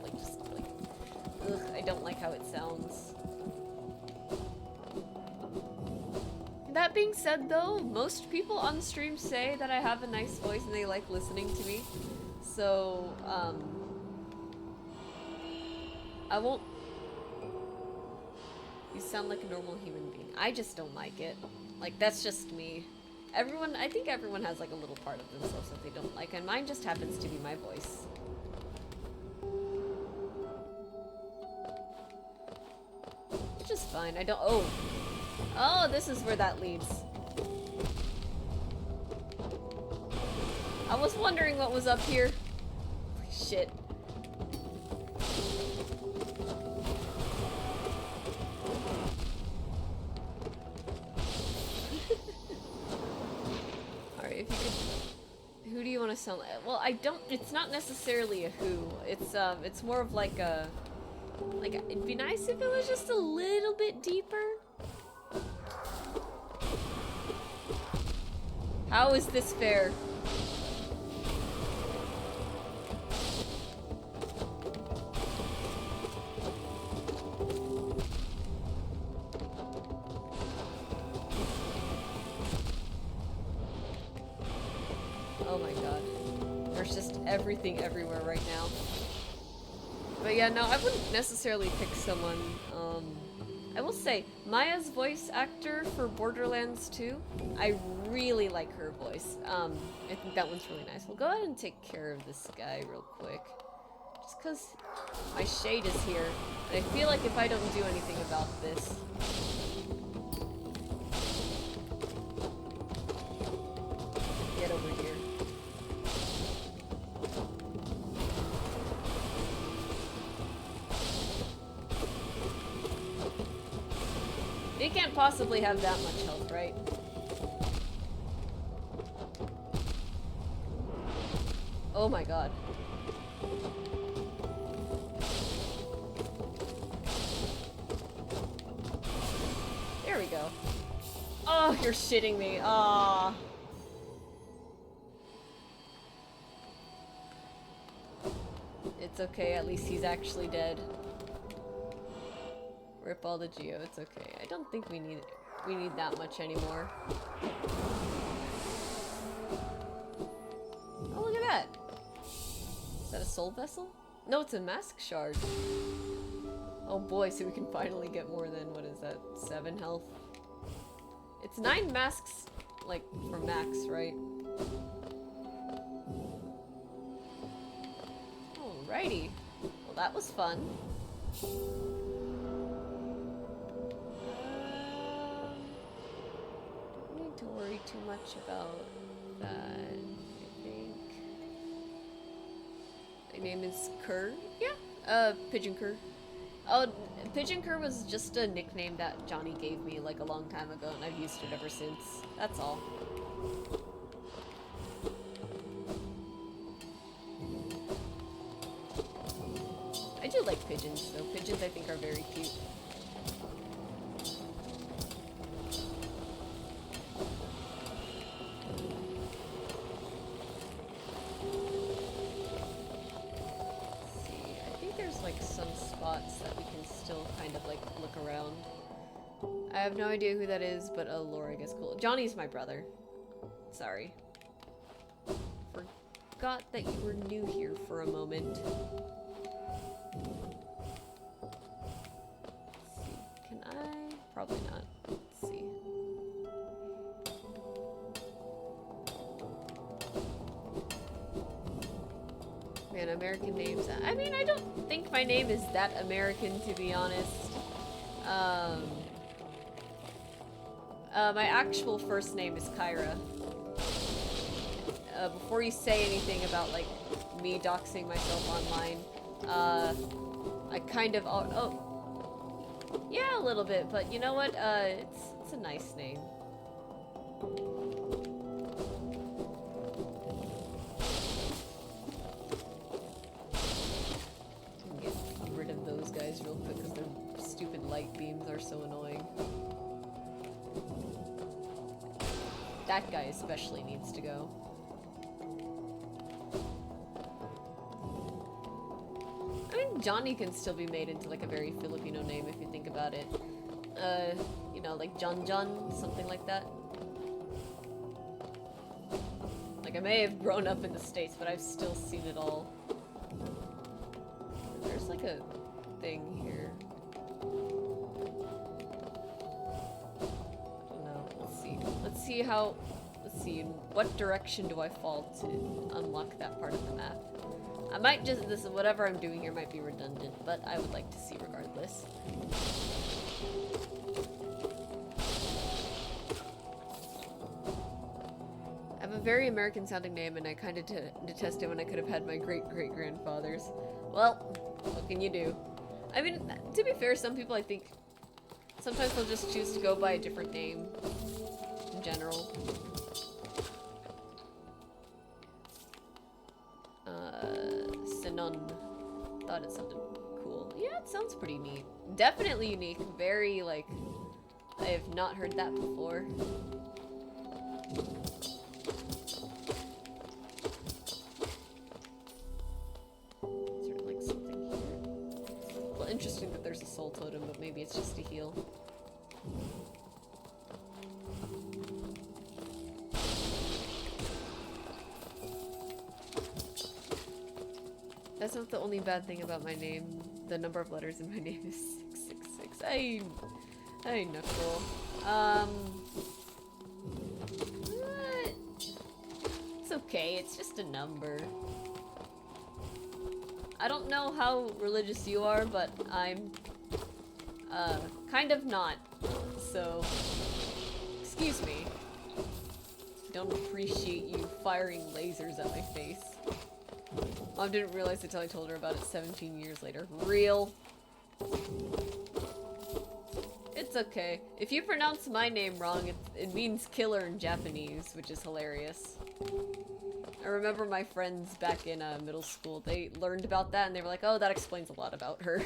like just like ugh, I don't like how it sounds. That being said though, most people on stream say that I have a nice voice and they like listening to me. So, I won't... You sound like a normal human being. I just don't like it. Like, that's just me. Everyone, I think everyone has like a little part of themselves that they don't like, and mine just happens to be my voice. It's just fine, I don't... Oh, this is where that leads. I was wondering what was up here. Shit. Alright, if you could... Who do you want to sound like? Well, I don't... It's not necessarily a who. It's more of like a... Like, it'd be nice if it was just a little bit deeper. How is this fair? Oh my god. There's just everything everywhere right now. But yeah, no, I wouldn't necessarily pick someone, I will say, Maya's voice actor for Borderlands 2, I really like her voice. I think that one's really nice. We'll go ahead and take care of this guy real quick. Just because my shade is here, and I feel like if I don't do anything about this... Get over here. They can't possibly have that much health, right? Oh my god. There we go. Oh, you're shitting me. Ah. It's okay, at least he's actually dead. Rip all the Geo, it's okay. I don't think we need that much anymore. Oh, look at that! Is that a soul vessel? No, it's a mask shard. Oh boy, so we can finally get more than, what is that, 7 health? It's 9 masks, like, for max, right? Alrighty. Well, that was fun. Don't need to worry too much about that, I think. My name is Kerr? Yeah, Pigeon Kerr. Oh, Pigeon Kerr was just a nickname that Johnny gave me like a long time ago, and I've used it ever since. That's all. I do like pigeons, though. Pigeons, I think, are very cute. That we can still kind of like look around. I have no idea who that is, but Laura gets cool. Johnny's my brother. Sorry. Forgot that you were new here for a moment. Let's see. Can I? Probably not. Let's see. Man, American names. I mean, I don't think my name is that American, to be honest. My actual first name is Kyra. Before you say anything about, like, me doxing myself online, I kind of... Oh, yeah, a little bit, but you know what? It's a nice name. Real quick because their stupid light beams are so annoying. That guy especially needs to go. I mean, Johnny can still be made into like a very Filipino name if you think about it. You know, like John John, something like that. Like, I may have grown up in the States, but I've still seen it all. There's like a thing here. I don't know. Let's see. Let's see how... Let's see. In what direction do I fall to unlock that part of the map? I might just... Whatever I'm doing here might be redundant, but I would like to see regardless. I have a very American sounding name, and I kind of detest it when I could have had my great-great-grandfather's. Well, what can you do? I mean, to be fair, some people, I think, sometimes they'll just choose to go by a different name, in general. Sinon. Thought it sounded cool. Yeah, it sounds pretty neat. Definitely unique. Very, like, I have not heard that before. Interesting that there's a soul totem, but maybe it's just a heal. That's not the only bad thing about my name. The number of letters in my name is 666. Hey, Knuckle. What? It's okay, it's just a number. I don't know how religious you are, but I'm, kind of not. So, excuse me. Don't appreciate you firing lasers at my face. Mom didn't realize until I told her about it 17 years later. Real. It's okay. If you pronounce my name wrong, it means killer in Japanese, which is hilarious. I remember my friends back in middle school, they learned about that and they were like, oh, that explains a lot about her.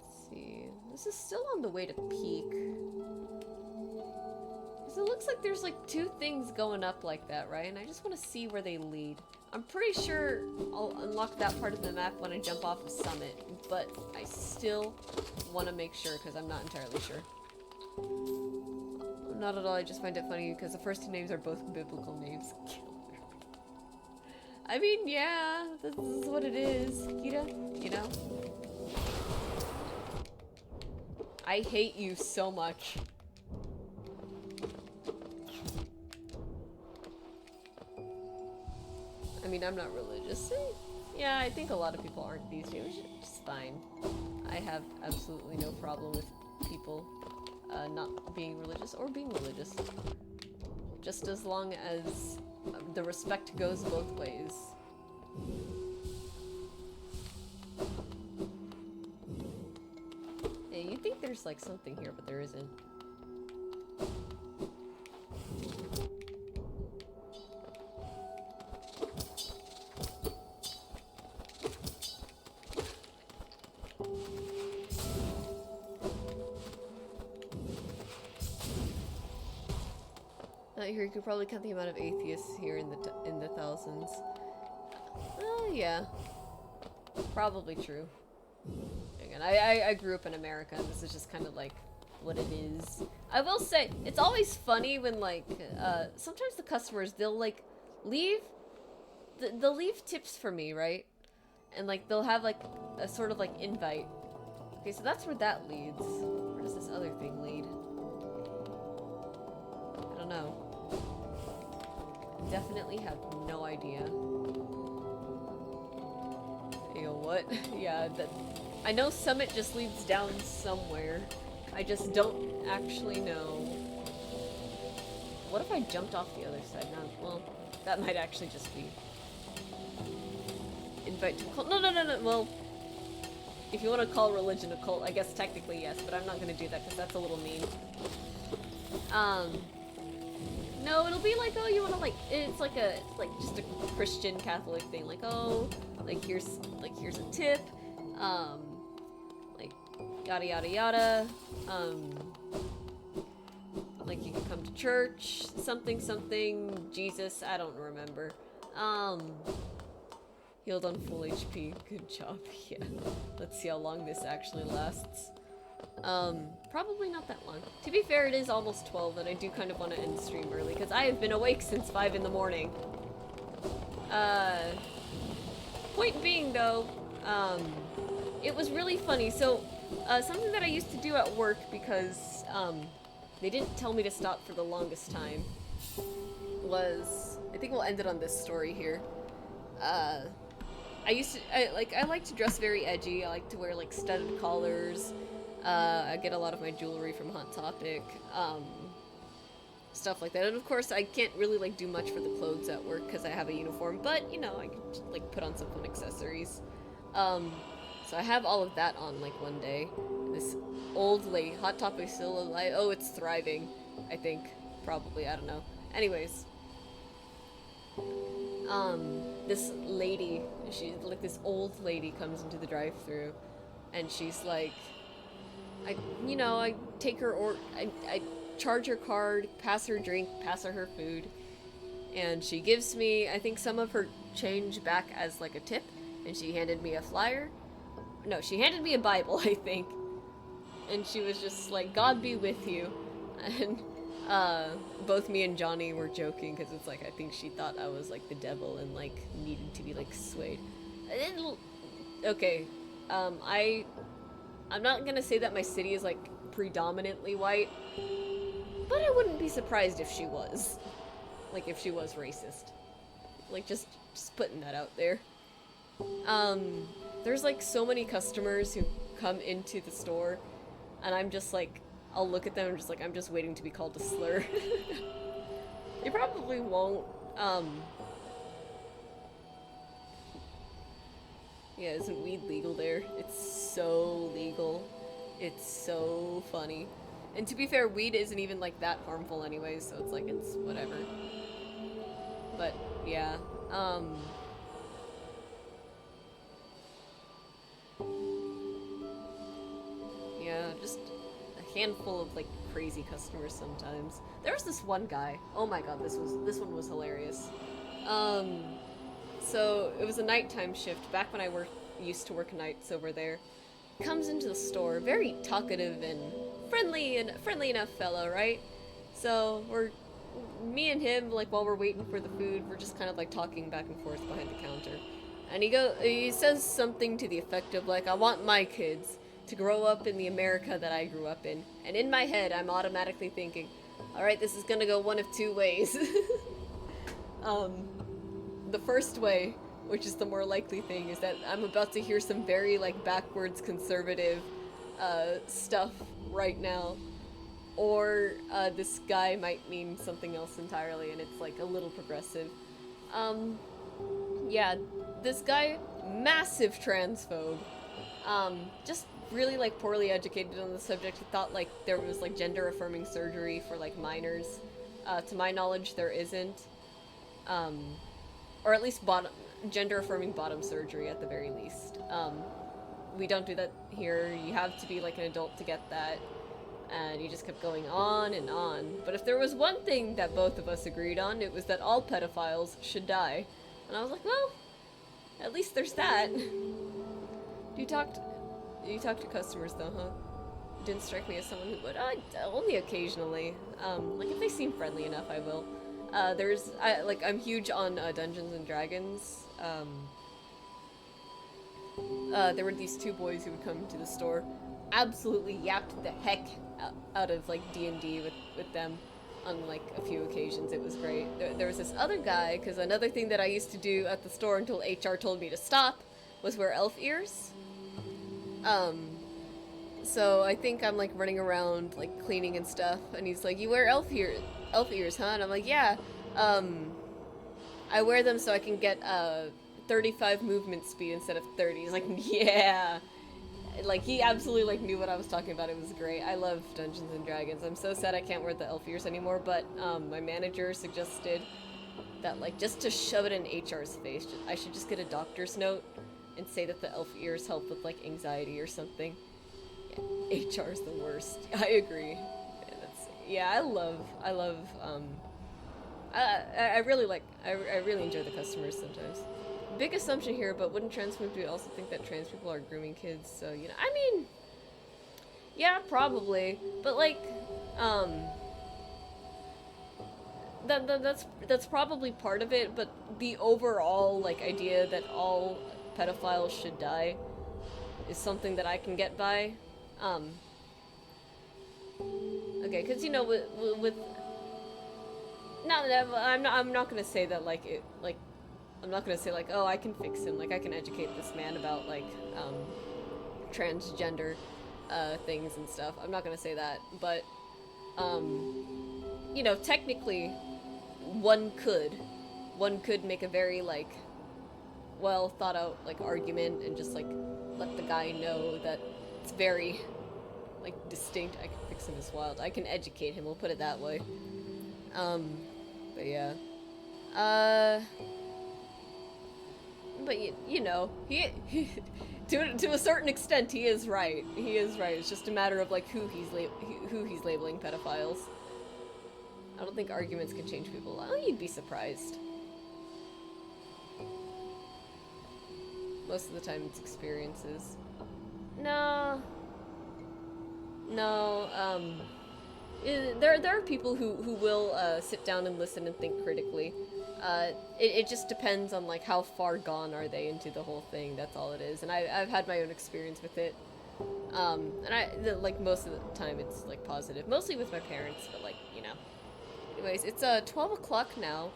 Let's see. This is still on the way to Peak. So it looks like there's like two things going up like that, right? And I just want to see where they lead. I'm pretty sure I'll unlock that part of the map when I jump off of Summit, but I still want to make sure because I'm not entirely sure. Not at all, I just find it funny because the first two names are both biblical names. I mean, yeah, this is what it is, Kira, you know? I hate you so much. I mean, I'm not religious. Yeah, I think a lot of people aren't these days, which is fine. I have absolutely no problem with people not being religious or being religious. Just as long as the respect goes both ways. Yeah, you think there's like something here, but there isn't. Here you could probably count the amount of atheists here in the thousands. Yeah, probably true. Again, I grew up in America, and this is just kind of like what it is. I will say it's always funny when like sometimes the customers they'll like they'll leave tips for me, right? And like they'll have like a sort of like invite. Okay, so that's where that leads. Where does this other thing lead? I don't know. Definitely have no idea. Yo, what? Yeah, that. I know Summit just leads down somewhere. I just don't actually know. What if I jumped off the other side? No, well, that might actually just be. Invite to a cult. No. Well, if you want to call religion a cult, I guess technically yes, but I'm not going to do that because that's a little mean. No, it'll be like, oh, you want to like, it's like just a Christian Catholic thing. Like, oh, like here's a tip, like yada yada yada, like you can come to church, something, Jesus, I don't remember, healed on full HP, good job, yeah. Let's see how long this actually lasts. Probably not that long. To be fair, it is almost 12, and I do kind of want to end the stream early, because I have been awake since 5 in the morning. Point being, though, it was really funny. So, something that I used to do at work, because, they didn't tell me to stop for the longest time, was... I think we'll end it on this story here. I like to dress very edgy. I like to wear, like, studded collars. I get a lot of my jewelry from Hot Topic, stuff like that. And of course, I can't really like do much for the clothes at work because I have a uniform, but you know, I can like put on some fun accessories. So I have all of that on like one day. This old lady, Hot Topic still alive. Oh, it's thriving, I think. Probably, I don't know. Anyways. This lady, she's like this old lady comes into the drive-thru and she's like, I take her I charge her card, pass her drink, pass her food, and she gives me, I think, some of her change back as like a tip, and she handed me a flyer. No, she handed me a Bible, I think, and she was just like, God be with you, and both me and Johnny were joking because it's like I think she thought I was like the devil and like needed to be like swayed. Okay, I'm not gonna say that my city is like predominantly white, but I wouldn't be surprised if she was. Like if she was racist. Like just putting that out there. There's like so many customers who come into the store and I'm just like, I'll look at them and just like, I'm just waiting to be called a slur. They probably won't. Yeah, isn't weed legal there? It's so legal. It's so funny. And to be fair, weed isn't even like that harmful anyway, so it's like, it's whatever. But, yeah. Yeah, just handful of like crazy customers sometimes. There was this one guy. Oh my god, this one was hilarious. So it was a nighttime shift back when I used to work nights over there. Comes into the store, very talkative and friendly enough fellow, right? So me and him, like while we're waiting for the food, we're just kind of like talking back and forth behind the counter. And he says something to the effect of like, I want my kids to grow up in the America that I grew up in. And in my head, I'm automatically thinking, alright, this is gonna go one of two ways. The first way, which is the more likely thing, is that I'm about to hear some very like backwards conservative stuff right now. Or this guy might mean something else entirely and it's like a little progressive. Yeah, this guy, massive transphobe. Just really like poorly educated on the subject. He thought like there was like gender affirming surgery for like minors. To my knowledge, there isn't. Or at least gender affirming bottom surgery at the very least. We don't do that here. You have to be like an adult to get that. And he just kept going on and on. But if there was one thing that both of us agreed on, it was that all pedophiles should die. And I was like, well, at least there's that. You talk to customers though, huh? Didn't strike me as someone who would. Only occasionally. Like if they seem friendly enough, I will. I'm huge on Dungeons and Dragons. There were these two boys who would come to the store, absolutely yapped the heck out of like D&D with them on like a few occasions. It was great. There was this other guy, because another thing that I used to do at the store until HR told me to stop was wear elf ears. So I think I'm like running around like cleaning and stuff, and he's like, you wear elf ears, huh? And I'm like, yeah. I wear them so I can get 35 movement speed instead of 30. He's like, yeah. Like, he absolutely like knew what I was talking about. It was great. I love Dungeons and Dragons. I'm so sad I can't wear the elf ears anymore, but my manager suggested that like just to shove it in HR's face, I should just get a doctor's note and say that the elf ears help with like anxiety or something. Yeah, HR's the worst. I agree. Yeah, I love I really enjoy the customers sometimes. Big assumption here, but wouldn't trans people also think that trans people are grooming kids? So, you know, I mean, yeah, probably, but like, that's probably part of it, but the overall, like, idea that all pedophiles should die is something that I can get by. Okay, because, you know, with no, I'm not gonna say that, like, I'm not gonna say, like, oh, I can fix him, like, I can educate this man about, like, transgender, things and stuff. I'm not gonna say that, but, you know, technically, one could make a very, like, well thought out, like, argument and just, like, let the guy know that it's very, like, distinct. I can fix him as wild. I can educate him, we'll put it that way. But yeah. But you know, he to a certain extent, he is right. He is right. It's just a matter of like who he's labeling pedophiles. I don't think arguments can change people. Oh, you'd be surprised. Most of the time, it's experiences. No. There are people who will sit down and listen and think critically. It just depends on like how far gone are they into the whole thing. That's all it is. And I've had my own experience with it. And like most of the time it's like positive, mostly with my parents, but like, you know. Anyways, it's 12 o'clock now.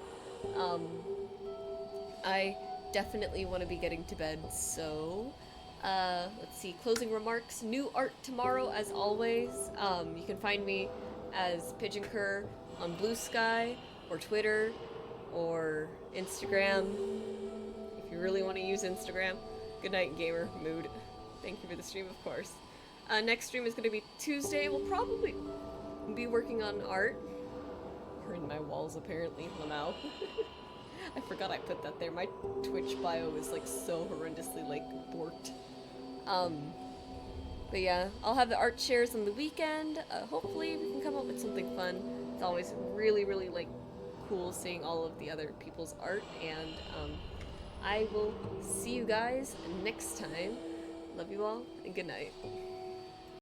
I definitely want to be getting to bed, so let's see, closing remarks. New art tomorrow as always. You can find me as Pigeon Cur on Blue Sky or Twitter or Instagram if you really want to use Instagram. Good night, gamer mood. Thank you for the stream, of course. Next stream is going to be Tuesday. We'll probably be working on art. You're in my walls, apparently, Lamau. I forgot I put that there. My Twitch bio is like so horrendously like borked. But yeah, I'll have the art shares on the weekend. Hopefully we can come up with something fun. It's always really, really like cool seeing all of the other people's art, and I will see you guys next time. Love you all, and good night.